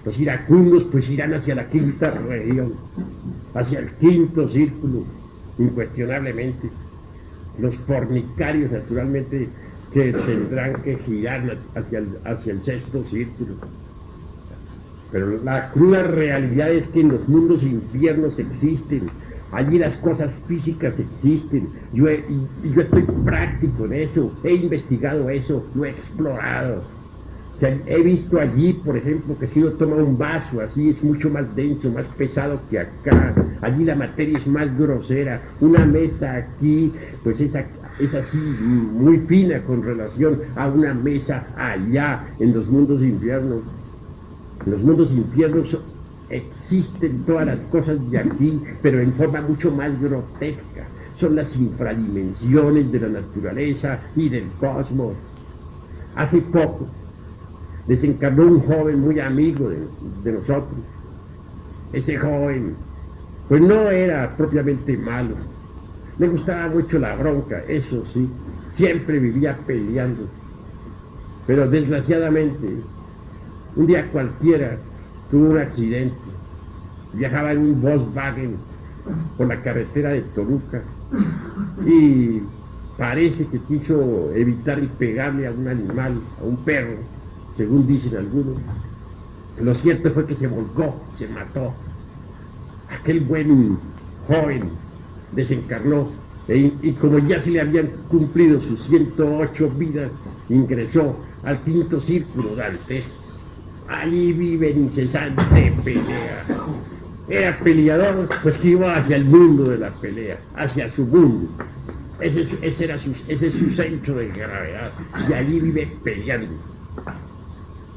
Los iracundos pues irán hacia la quinta región, hacia el quinto círculo, incuestionablemente. Los fornicarios naturalmente que tendrán que girar hacia el sexto círculo. Pero la cruda realidad es que en los mundos infiernos existen. Allí las cosas físicas existen. Yo estoy práctico en eso, he investigado eso, lo he explorado. O sea, he visto allí, por ejemplo, que si uno toma un vaso así es mucho más denso, más pesado que acá. Allí la materia es más grosera. Una mesa aquí, pues es así muy fina con relación a una mesa allá en los mundos infiernos. En los mundos infiernos existen todas las cosas de aquí, pero en forma mucho más grotesca. Son las infradimensiones de la naturaleza y del cosmos. Hace poco desencarnó un joven muy amigo de nosotros. Ese joven, pues no era propiamente malo. Le gustaba mucho la bronca, eso sí. Siempre vivía peleando. Pero desgraciadamente, un día cualquiera, tuvo un accidente, viajaba en un Volkswagen por la carretera de Toluca y parece que quiso evitar y pegarle a un animal, a un perro, según dicen algunos. Lo cierto fue que se volcó, se mató. Aquel buen joven desencarnó y como ya se le habían cumplido sus 108 vidas, ingresó al quinto círculo dantesco. Allí vive en incesante pelea. Era peleador, pues que iba hacia el mundo de la pelea, hacia su mundo. Ese es su centro de gravedad. Y allí vive peleando.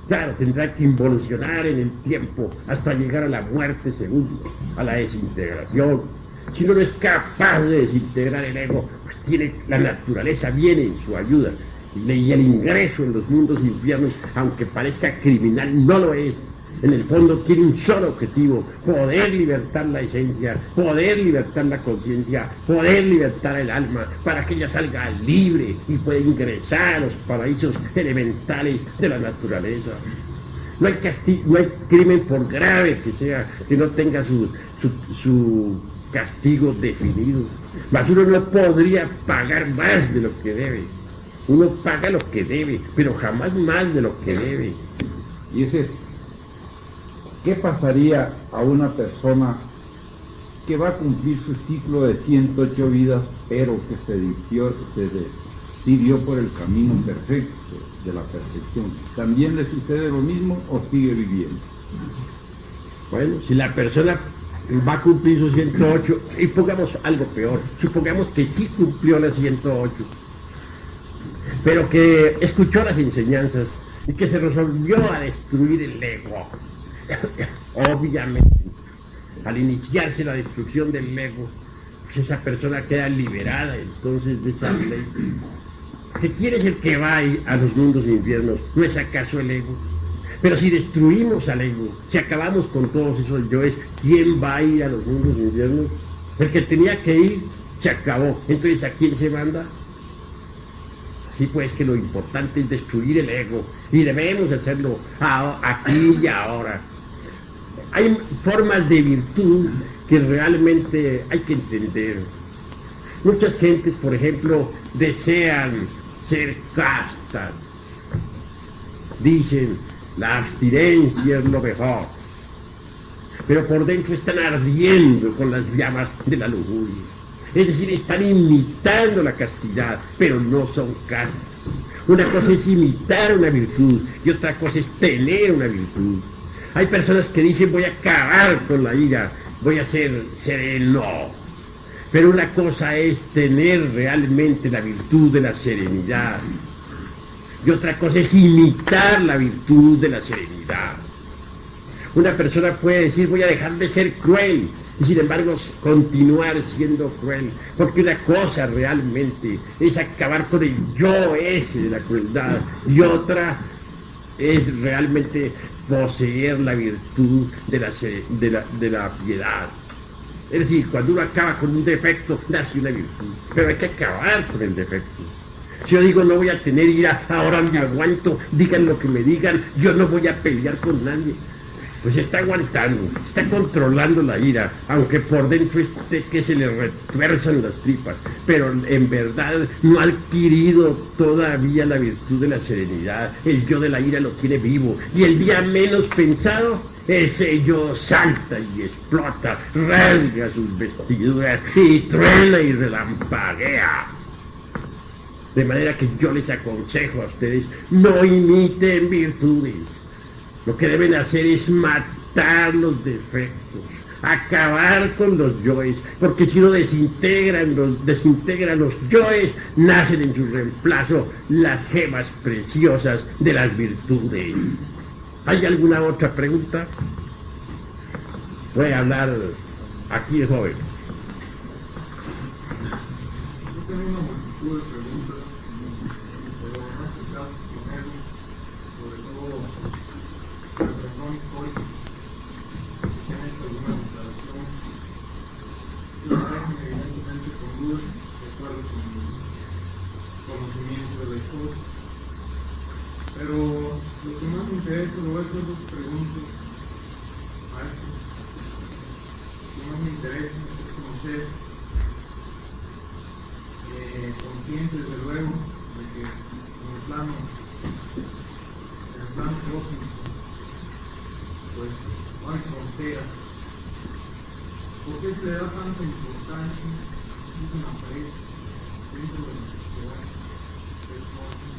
Claro, tendrá que involucionar en el tiempo hasta llegar a la muerte segunda, a la desintegración. Si uno no es capaz de desintegrar el ego, pues la naturaleza viene en su ayuda. Y el ingreso en los mundos infiernos, aunque parezca criminal, no lo es. En el fondo tiene un solo objetivo: poder libertar la esencia, poder libertar la conciencia, poder libertar el alma, para que ella salga libre y pueda ingresar a los paraísos elementales de la naturaleza. No hay castigo, no hay crimen, por grave que sea, que no tenga su castigo definido. Mas uno no podría pagar más de lo que debe. Uno paga lo que debe, pero jamás más de lo que debe. Y ¿qué pasaría a una persona que va a cumplir su ciclo de 108 vidas, pero que se decidió por el camino perfecto de la perfección? ¿También le sucede lo mismo o sigue viviendo? Bueno, si la persona va a cumplir sus 108, y pongamos algo peor, supongamos que sí cumplió las 108, pero que escuchó las enseñanzas y que se resolvió a destruir el ego. Obviamente, al iniciarse la destrucción del ego, pues esa persona queda liberada entonces de esa ley. ¿Qué quiere es el que va a los mundos infiernos? ¿No es acaso el ego? Pero si destruimos al ego, si acabamos con todos esos yoes, ¿quién va a ir a los mundos infiernos? El que tenía que ir se acabó. Entonces, ¿a quién se manda? Así pues que lo importante es destruir el ego, y debemos hacerlo aquí y ahora. Hay formas de virtud que realmente hay que entender. Muchas gentes, por ejemplo, desean ser castas. Dicen, la abstinencia es lo mejor. Pero por dentro están ardiendo con las llamas de la lujuria. Es decir, están imitando la castidad, pero no son castos. Una cosa es imitar una virtud y otra cosa es tener una virtud. Hay personas que dicen voy a acabar con la ira, voy a ser sereno. Pero una cosa es tener realmente la virtud de la serenidad y otra cosa es imitar la virtud de la serenidad. Una persona puede decir voy a dejar de ser cruel y sin embargo continuar siendo cruel, porque una cosa realmente es acabar con el yo ese de la crueldad y otra es realmente poseer la virtud de la piedad. Es decir, cuando uno acaba con un defecto, nace una virtud, pero hay que acabar con el defecto. Si yo digo no voy a tener ira, ahora me aguanto, digan lo que me digan, yo no voy a pelear con nadie. Pues está aguantando, está controlando la ira, aunque por dentro esté que se le retuerzan las tripas, pero en verdad no ha adquirido todavía la virtud de la serenidad. El yo de la ira lo tiene vivo, y el día menos pensado, ese yo salta y explota, rasga sus vestiduras y truena y relampaguea. De manera que yo les aconsejo a ustedes, no imiten virtudes. Lo que deben hacer es matar los defectos, acabar con los yoes, porque si uno desintegra los yoes, nacen en su reemplazo las gemas preciosas de las virtudes. ¿Hay alguna otra pregunta? Puede hablar aquí el joven. Yo tengo una multitud de preguntas, pero no es el caso primero, sobre todo perdón hoy, que han hecho alguna declaración, y parecen evidentemente con dudas, de acuerdo con mi conocimiento de la historia. Pero lo que más me interesa, lo voy a hacer dos preguntas a esto. Lo que más me interesa es conocer, consciente desde luego de que en el plano cósmico, pues no hay fronteras. ¿Por qué se le da tanta importancia a una pared dentro de la sociedad del cosmos?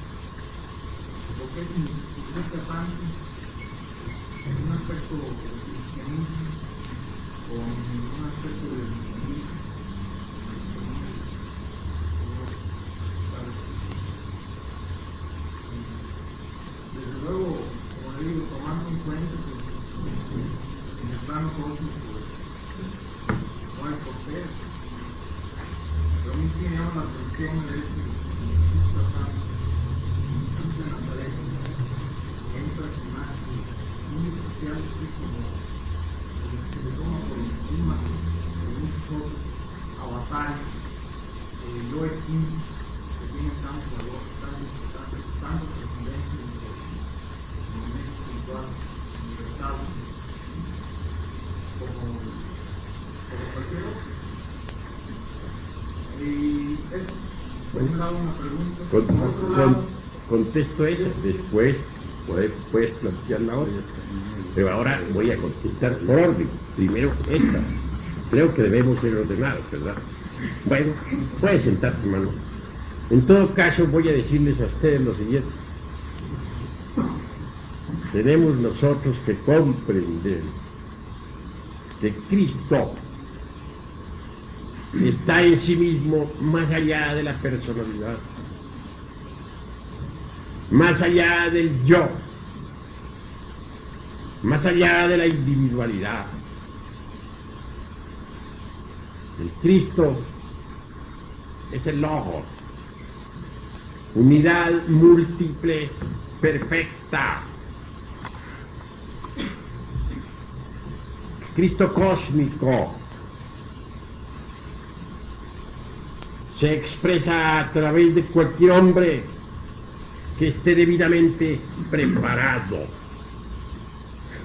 ¿Por qué se significa tanto en un aspecto del cristianismo o en un aspecto del cristianismo? Desde luego, como le digo, tomando en cuenta que en el plano cósmico no hay fronteras, pero a mí sí me llama la atención el hecho de que Cristo Santo en la pared entra en imagen muy especial, así como se le toma por encima de muchos otros avatares yo extinto que tienen tanto valor, tanto trascendencia en el momento espiritual universal como cualquier otro. Y eso, por un lado, una pregunta. Por otro lado, Contesto ella, después puedes plantear la otra. Pero ahora voy a contestar por orden. Primero esta. Creo que debemos ser ordenados, ¿verdad? Bueno, puedes sentarte, hermano. En todo caso, voy a decirles a ustedes lo siguiente. Tenemos nosotros que comprender que Cristo está en sí mismo más allá de la personalidad, más allá del yo, más allá de la individualidad. El Cristo es el Logos, unidad múltiple, perfecta. Cristo cósmico se expresa a través de cualquier hombre que esté debidamente preparado.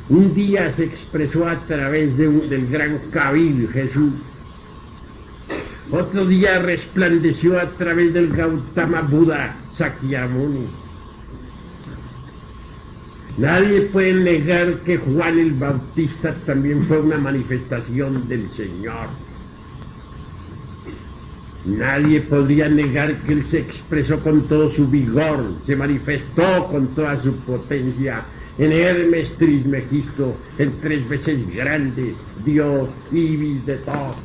Un día se expresó a través del gran Kabir Jesús. Otro día resplandeció a través del Gautama Buda Sakyamuni. Nadie puede negar que Juan el Bautista también fue una manifestación del Señor. Nadie podría negar que Él se expresó con todo su vigor, se manifestó con toda su potencia en Hermes Trismegisto, el 3 veces grande, Dios ibis de todo.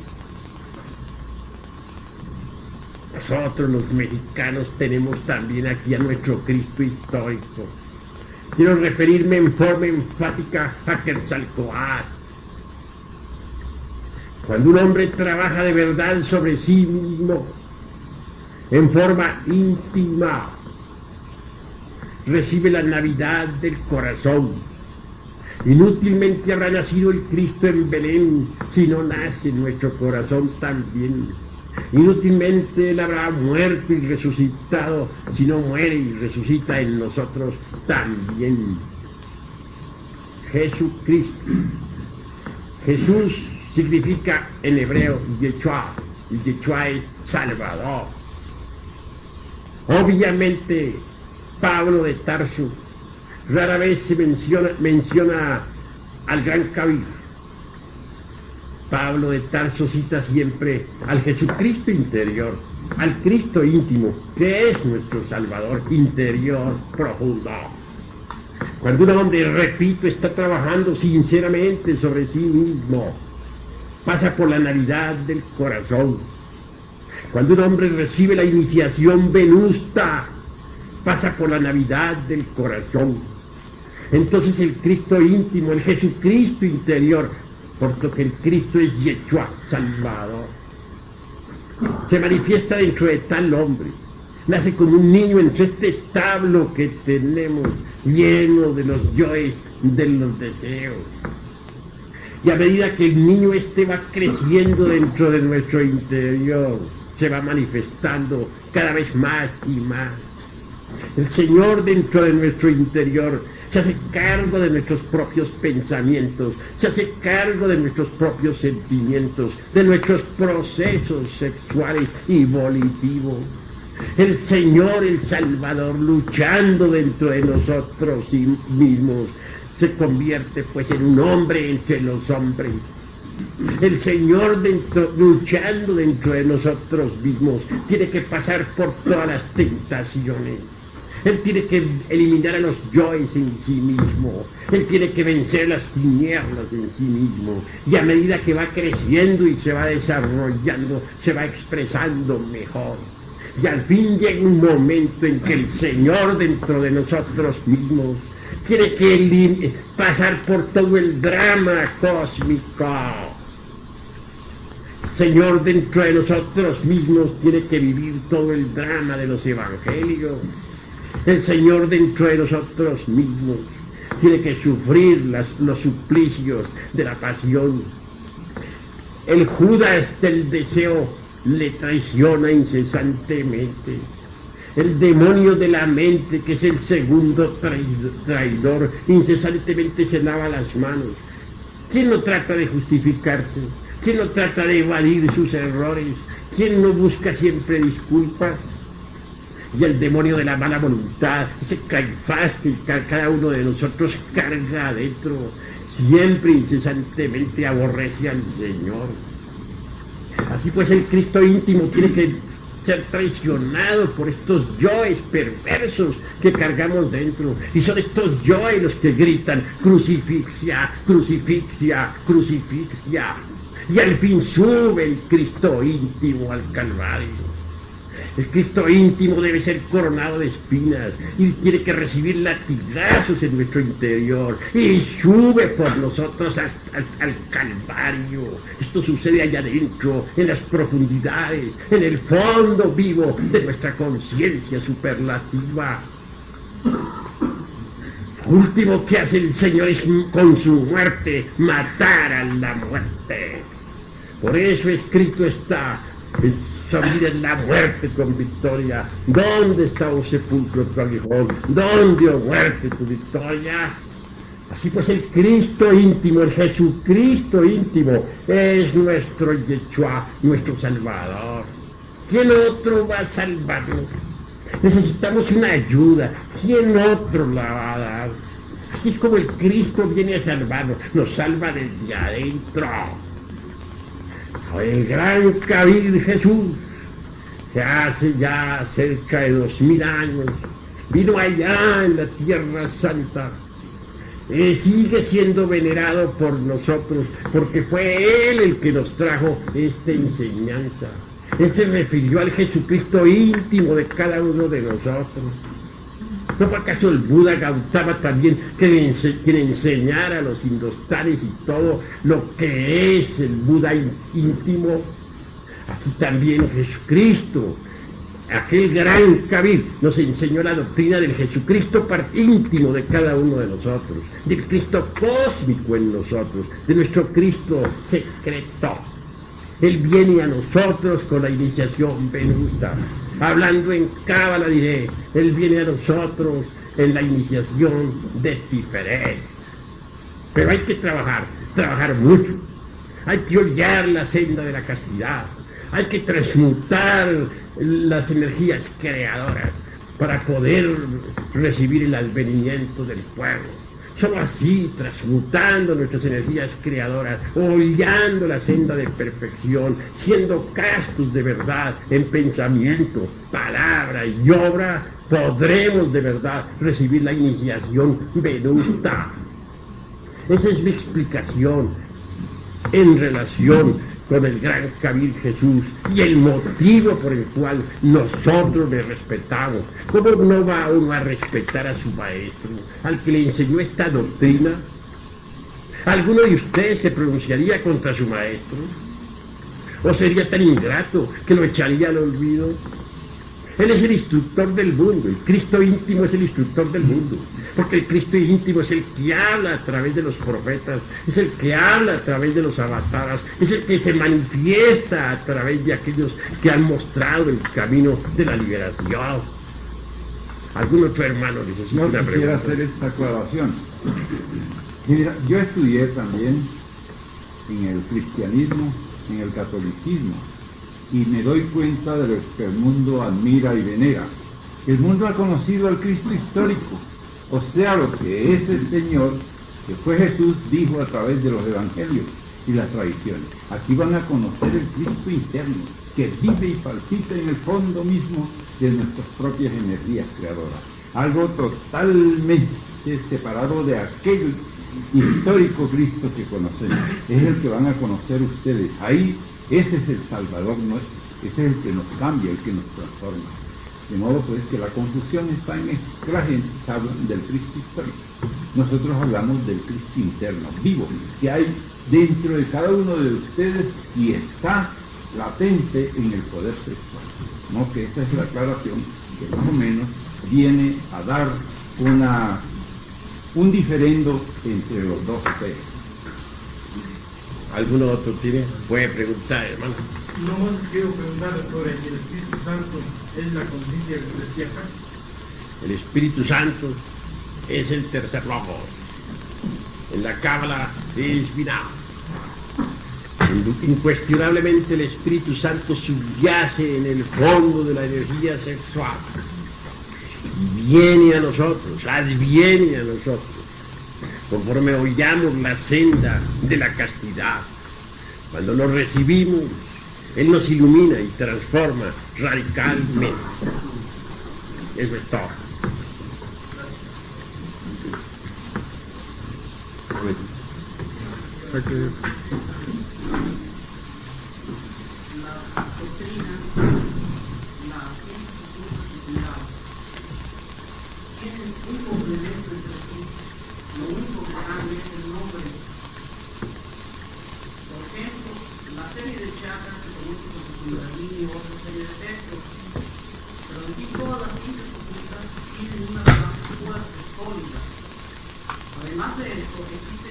Nosotros los mexicanos tenemos también aquí a nuestro Cristo histórico. Quiero referirme en forma enfática a Quetzalcóatl. Cuando un hombre trabaja de verdad sobre sí mismo, en forma íntima, recibe la Navidad del corazón. Inútilmente habrá nacido el Cristo en Belén si no nace en nuestro corazón también. Inútilmente Él habrá muerto y resucitado si no muere y resucita en nosotros también. Jesucristo. Jesús significa en hebreo Yeshua, y Yeshua es Salvador. Obviamente, Pablo de Tarso rara vez se menciona al gran Kabir. Pablo de Tarso cita siempre al Jesucristo interior, al Cristo íntimo, que es nuestro Salvador interior profundo. Cuando un hombre, repito, está trabajando sinceramente sobre sí mismo, pasa por la Navidad del corazón. Cuando un hombre recibe la iniciación venusta, pasa por la Navidad del corazón. Entonces el Cristo íntimo, el Jesucristo interior, porque el Cristo es Yeshua, Salvador, se manifiesta dentro de tal hombre. Nace como un niño entre este establo que tenemos, lleno de los yoes, de los deseos. Y a medida que el niño este va creciendo dentro de nuestro interior, se va manifestando cada vez más y más. El Señor dentro de nuestro interior se hace cargo de nuestros propios pensamientos, se hace cargo de nuestros propios sentimientos, de nuestros procesos sexuales y volitivos. El Señor, el Salvador, luchando dentro de nosotros mismos, se convierte pues en un hombre entre los hombres. El Señor luchando dentro de nosotros mismos tiene que pasar por todas las tentaciones. Él tiene que eliminar a los yoes en sí mismo. Él tiene que vencer las tinieblas en sí mismo. Y a medida que va creciendo y se va desarrollando, se va expresando mejor. Y al fin llega un momento en que el Señor dentro de nosotros mismos tiene que pasar por todo el drama cósmico. Señor dentro de nosotros mismos tiene que vivir todo el drama de los evangelios. El Señor dentro de nosotros mismos tiene que sufrir los suplicios de la pasión. El Judas del deseo le traiciona incesantemente. El demonio de la mente, que es el segundo traidor, incesantemente se lava las manos. ¿Quién no trata de justificarse? ¿Quién no trata de evadir sus errores? ¿Quién no busca siempre disculpas? Y el demonio de la mala voluntad, ese Caifás que cada uno de nosotros carga adentro, siempre incesantemente aborrece al Señor. Así pues el Cristo íntimo tiene que ser traicionado por estos yoes perversos que cargamos dentro. Y son estos yoes los que gritan, crucifixia, crucifixia, crucifixia. Y al fin sube el Cristo íntimo al Calvario. El Cristo íntimo debe ser coronado de espinas y tiene que recibir latigazos en nuestro interior y sube por nosotros al Calvario. Esto sucede allá adentro, en las profundidades, en el fondo vivo de nuestra conciencia superlativa. Lo último que hace el Señor es con su muerte matar a la muerte. Por eso escrito está: salida en la muerte con victoria. ¿Dónde está, oh sepulcro, tu aguijón? ¿Dónde, oh muerte, tu victoria? Así pues el Cristo íntimo, el Jesucristo íntimo, es nuestro Yeshua, nuestro Salvador. ¿Quién otro va a salvarnos? Necesitamos una ayuda. ¿Quién otro la va a dar? Así es como el Cristo viene a salvarnos, nos salva desde adentro. El gran Kabir Jesús hace ya cerca de 2000 años, vino allá en la Tierra Santa. Sigue siendo venerado por nosotros, porque fue Él el que nos trajo esta enseñanza. Él se refirió al Jesucristo íntimo de cada uno de nosotros. ¿No fue acaso el Buda Gautama también quien enseñara a los indostanes y todo lo que es el Buda íntimo? Así también Jesucristo, aquel gran Kabir, nos enseñó la doctrina del Jesucristo íntimo de cada uno de nosotros, del Cristo cósmico en nosotros, de nuestro Cristo secreto. Él viene a nosotros con la iniciación venusta. Hablando en Cábala diré, Él viene a nosotros en la iniciación de Tiferet. Pero hay que trabajar mucho. Hay que hollar la senda de la castidad. Hay que transmutar las energías creadoras para poder recibir el advenimiento del fuego. Solo así, transmutando nuestras energías creadoras, hollando la senda de perfección, siendo castos de verdad en pensamiento, palabra y obra, podremos de verdad recibir la iniciación venusta. Esa es mi explicación en relación con el gran Kabir Jesús y el motivo por el cual nosotros le respetamos. ¿Cómo no va uno a respetar a su maestro, al que le enseñó esta doctrina? ¿Alguno de ustedes se pronunciaría contra su maestro? ¿O sería tan ingrato que lo echaría al olvido? Él es el instructor del mundo, el Cristo íntimo es el instructor del mundo, porque el Cristo íntimo es el que habla a través de los profetas, es el que habla a través de los avataras, es el que se manifiesta a través de aquellos que han mostrado el camino de la liberación. ¿Algún otro hermano necesita una pregunta? Quisiera hacer esta aclaración. Mira, yo estudié también en el cristianismo, en el catolicismo, y me doy cuenta de lo que el mundo admira y venera. El mundo ha conocido al Cristo histórico, o sea, lo que ese Señor, que fue Jesús, dijo a través de los evangelios y las tradiciones. Aquí van a conocer el Cristo interno, que vive y palpita en el fondo mismo de nuestras propias energías creadoras. Algo totalmente separado de aquel histórico Cristo que conocemos. Es el que van a conocer ustedes. Ahí ese es el Salvador nuestro, ese es el que nos cambia, el que nos transforma. De modo pues que la confusión está en esto, que la gente habla del Cristo histórico. Nosotros hablamos del Cristo interno, vivo, que hay dentro de cada uno de ustedes y está latente en el poder sexual. ¿No? Que esa es la aclaración que más o menos viene a dar un diferendo entre los dos seres. ¿Alguno otro puede preguntar, hermano? No, quiero preguntarle sobre si el Espíritu Santo es la conciencia que decía acá. El Espíritu Santo es el tercer logos. En la Cábala es Binah. Incuestionablemente el Espíritu Santo subyace en el fondo de la energía sexual. Viene a nosotros, adviene a nosotros. Conforme oigamos la senda de la castidad, cuando lo recibimos, Él nos ilumina y transforma radicalmente. Eso es todo. Además de esto, existe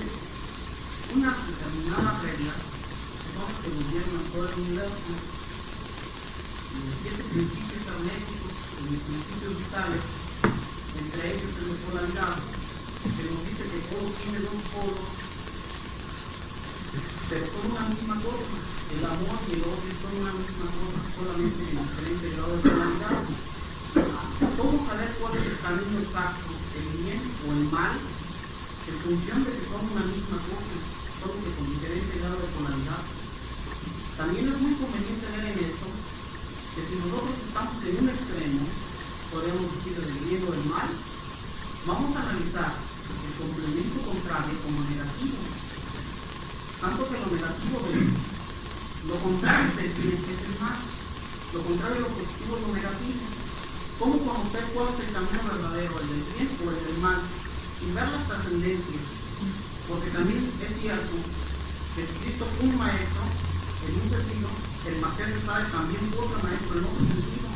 una determinada regla que son los que gobiernan todo el universo, y los 7 principios herméticos y los principios vitales, entre ellos el de polaridad, que nos dice que todo tiene dos polos, pero son una misma cosa. El amor y el odio son una misma cosa, solamente en diferente grado de polaridad. ¿Cómo saber cuál es el camino exacto, el bien o el mal? En función de que son una misma cosa, solo que con diferente grado de polaridad. También es muy conveniente ver en esto que si nosotros estamos en un extremo, podemos decir del bien o del mal, vamos a analizar el complemento contrario como negativo. Tanto que lo negativo es lo contrario del bien, que es el mal. Lo contrario de lo positivo es lo negativo. ¿Cómo conocer cuál es el camino verdadero, el del bien o el del mal? Y ver las trascendencias. Porque también es cierto que Cristo fue un maestro, en un sentido, el Marqués de Sade también fue otro maestro en otro sentido.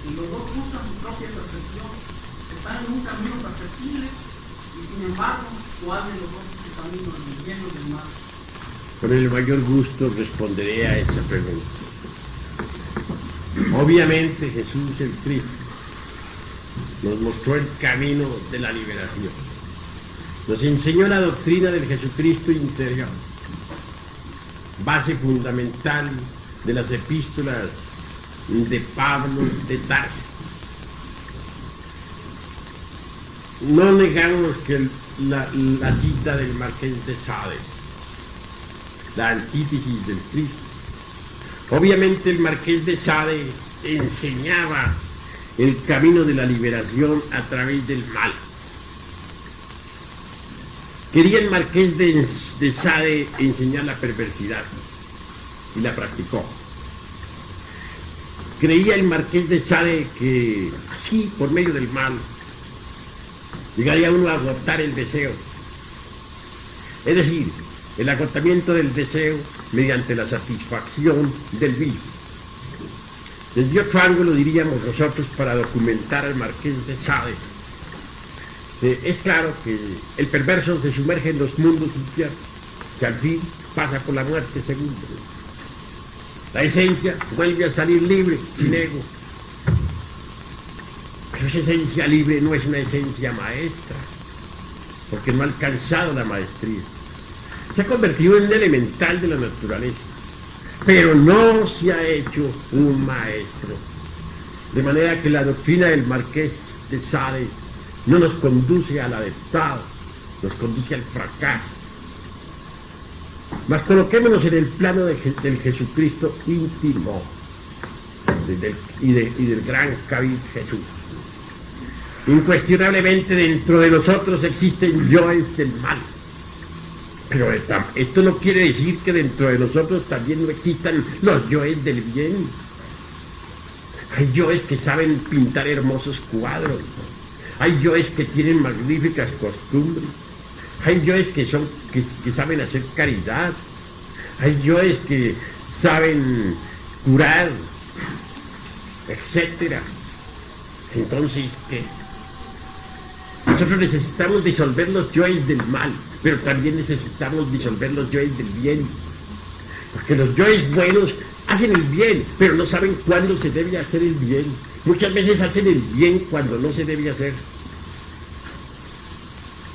Y los dos buscan su propia percepción. Están en un camino perceptible y sin embargo, ¿cuál de los dos es el camino, el bien o el mal? Con el mayor gusto responderé a esa pregunta. Obviamente Jesús el Cristo nos mostró el camino de la liberación. Nos enseñó la doctrina del Jesucristo interior, base fundamental de las epístolas de Pablo de Tarso. No negamos que la cita del Marqués de Sade, la antítesis del Cristo. Obviamente el Marqués de Sade enseñaba el camino de la liberación a través del mal. Quería el Marqués de Sade enseñar la perversidad y la practicó. Creía el Marqués de Sade que así, por medio del mal, llegaría uno a agotar el deseo. Es decir, el agotamiento del deseo mediante la satisfacción del vicio. Desde otro ángulo diríamos nosotros, para documentar al Marqués de Sade, es claro que el perverso se sumerge en los mundos infiernos, que al fin pasa por la muerte segunda. La esencia vuelve a salir libre, sin ego. Pero esa esencia libre no es una esencia maestra, porque no ha alcanzado la maestría. Se ha convertido en un elemental de la naturaleza, pero no se ha hecho un maestro. De manera que la doctrina del Marqués de Sade no nos conduce al adeptado, nos conduce al fracaso. Mas coloquémonos en el plano del Jesucristo íntimo y del gran Cabid Jesús. Incuestionablemente dentro de nosotros existen yoes del mal. Pero esto no quiere decir que dentro de nosotros también no existan los yoes del bien. Hay yoes que saben pintar hermosos cuadros. Hay yoes que tienen magníficas costumbres. Hay yoes que saben hacer caridad. Hay yoes que saben curar, etcétera. Entonces, ¿qué? Nosotros necesitamos disolver los yoes del mal, pero también necesitamos disolver los yoes del bien. Porque los yoes buenos hacen el bien, pero no saben cuándo se debe hacer el bien. Muchas veces hacen el bien cuando no se debe hacer.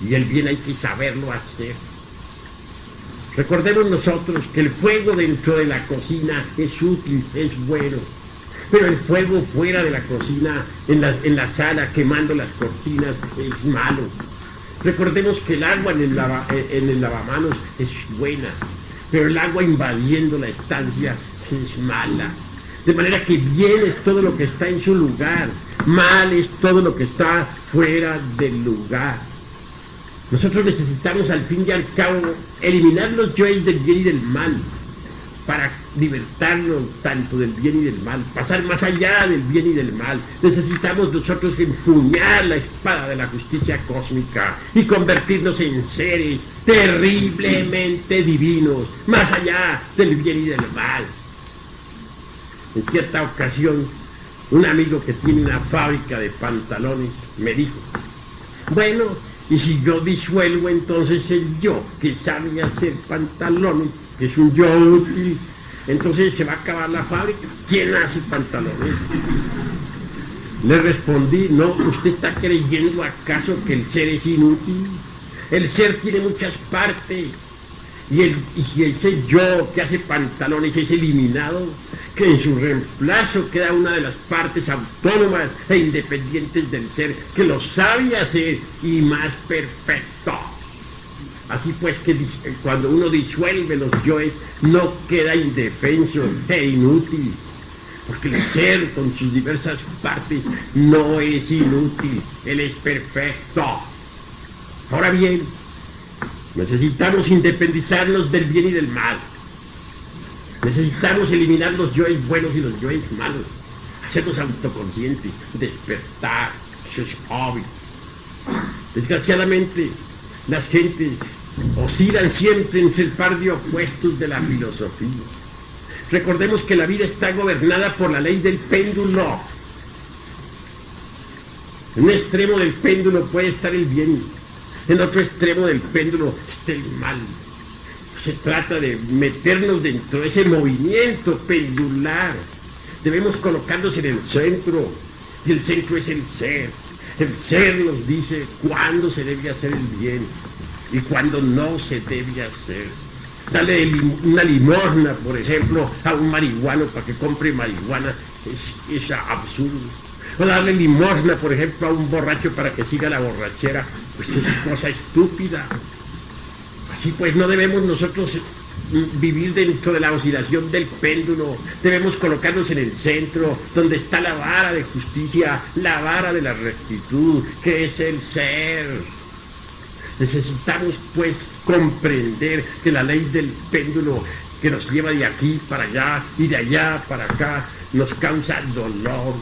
Y el bien hay que saberlo hacer. Recordemos nosotros que el fuego dentro de la cocina es útil, es bueno. Pero el fuego fuera de la cocina, en la sala, quemando las cortinas, es malo. Recordemos que el agua en el lavamanos es buena, pero el agua invadiendo la estancia es mala. De manera que bien es todo lo que está en su lugar, mal es todo lo que está fuera del lugar. Nosotros necesitamos al fin y al cabo eliminar los yoes del bien y del mal, para libertarnos tanto del bien y del mal, pasar más allá del bien y del mal. Necesitamos nosotros empuñar la espada de la justicia cósmica y convertirnos en seres terriblemente divinos, más allá del bien y del mal. En cierta ocasión, un amigo que tiene una fábrica de pantalones me dijo: bueno, y si yo disuelvo entonces el yo que sabe hacer pantalones, que es un yo útil, entonces se va a acabar la fábrica. ¿Quién hace pantalones? Le respondí: no, ¿usted está creyendo acaso que el ser es inútil? El ser tiene muchas partes, y si ese yo que hace pantalones es eliminado, que en su reemplazo queda una de las partes autónomas e independientes del ser, que lo sabe hacer y más perfecto. Así pues que cuando uno disuelve los yoes, no queda indefenso e inútil. porque el ser con sus diversas partes no es inútil, él es perfecto. Ahora bien, necesitamos independizarnos del bien y del mal. Necesitamos eliminar los yoes buenos y los yoes malos, hacernos autoconscientes, despertar. Eso es obvio. Desgraciadamente, las gentes oscilan siempre entre el par de opuestos de la filosofía. Recordemos que la vida está gobernada por la ley del péndulo. En un extremo del péndulo puede estar el bien, en otro extremo del péndulo está el mal. Se trata de meternos dentro de ese movimiento pendular. Debemos colocarnos en el centro, y el centro es el ser. El ser nos dice cuándo se debe hacer el bien y cuándo no se debe hacer. Darle una limosna, por ejemplo, a un marihuano para que compre marihuana es absurdo. O darle limosna, por ejemplo, a un borracho para que siga la borrachera, pues es cosa estúpida. Así pues, no debemos nosotros vivir dentro de la oscilación del péndulo. Debemos colocarnos en el centro, donde está la vara de justicia, la vara de la rectitud, que es el ser. Necesitamos, pues, comprender que la ley del péndulo que nos lleva de aquí para allá y de allá para acá nos causa dolor.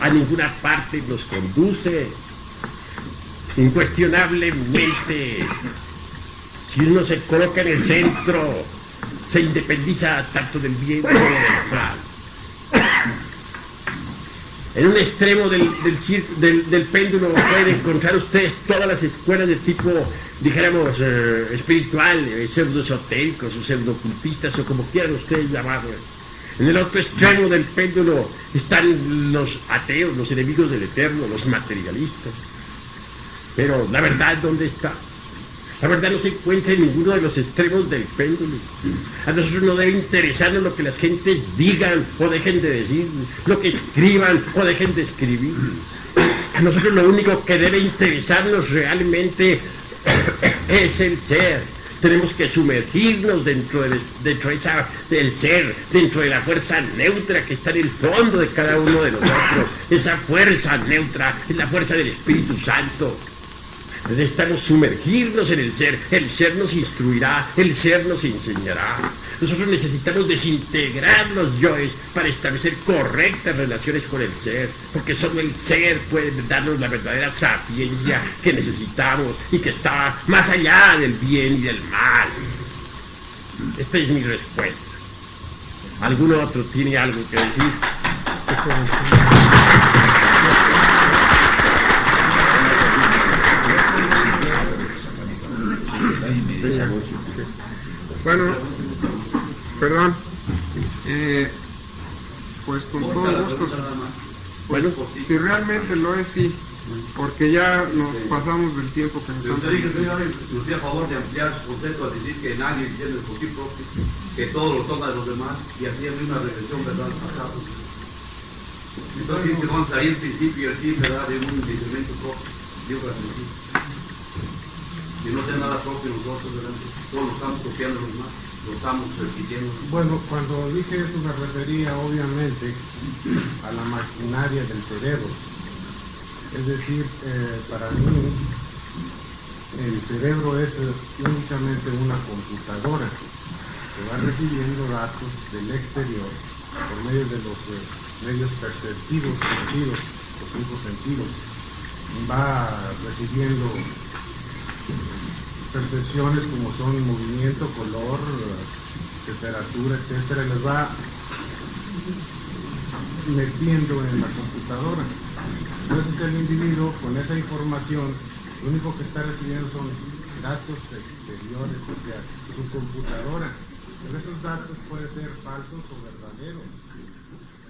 A ninguna parte nos conduce. Incuestionablemente, si uno se coloca en el centro, se independiza tanto del bien como del mal. En un extremo del péndulo pueden encontrar ustedes todas las escuelas de tipo, dijéramos, espiritual, pseudo-esotéricos o pseudo-ocultistas o como quieran ustedes llamarlo. En el otro extremo del péndulo están los ateos, los enemigos del eterno, los materialistas. Pero la verdad, ¿dónde está? La verdad no se encuentra en ninguno de los extremos del péndulo. A nosotros no debe interesarnos lo que las gentes digan o dejen de decir, lo que escriban o dejen de escribir. A nosotros lo único que debe interesarnos realmente es el ser. Tenemos que sumergirnos dentro del ser, dentro de la fuerza neutra que está en el fondo de cada uno de nosotros. Esa fuerza neutra es la fuerza del Espíritu Santo. Necesitamos sumergirnos en el ser nos instruirá, el ser nos enseñará. Nosotros necesitamos desintegrar los yoes para establecer correctas relaciones con el ser, porque solo el ser puede darnos la verdadera sapiencia que necesitamos y que está más allá del bien y del mal. Esta es mi respuesta. ¿Algún otro tiene algo que decir? Bueno, perdón, pues con todo gusto, pues, si realmente lo es, sí, porque ya nos pasamos del tiempo que nos han Usted a favor de ampliar su concepto a decir que nadie entiende el positivo, que todo lo toma de los demás, y así hay una regresión, ¿verdad?, al pasado. Entonces, que vamos a salir el principio y el fin, ¿verdad?, de un entendimiento propio, digo al principio. Y no sea nada propio nosotros, ¿verdad? Todos lo estamos copiando los demás, lo estamos repitiendo. Bueno, cuando dije eso me refería obviamente a la maquinaria del cerebro. Es decir, para mí el cerebro es únicamente una computadora que va recibiendo datos del exterior por medio de los medios perceptivos, sentidos, los 5 sentidos. Va recibiendo percepciones como son movimiento, color, temperatura, etcétera, y las va metiendo en la computadora. Entonces el individuo con esa información lo único que está recibiendo son datos exteriores, o sea, su computadora. Pero esos datos pueden ser falsos o verdaderos.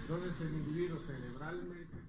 Entonces el individuo cerebralmente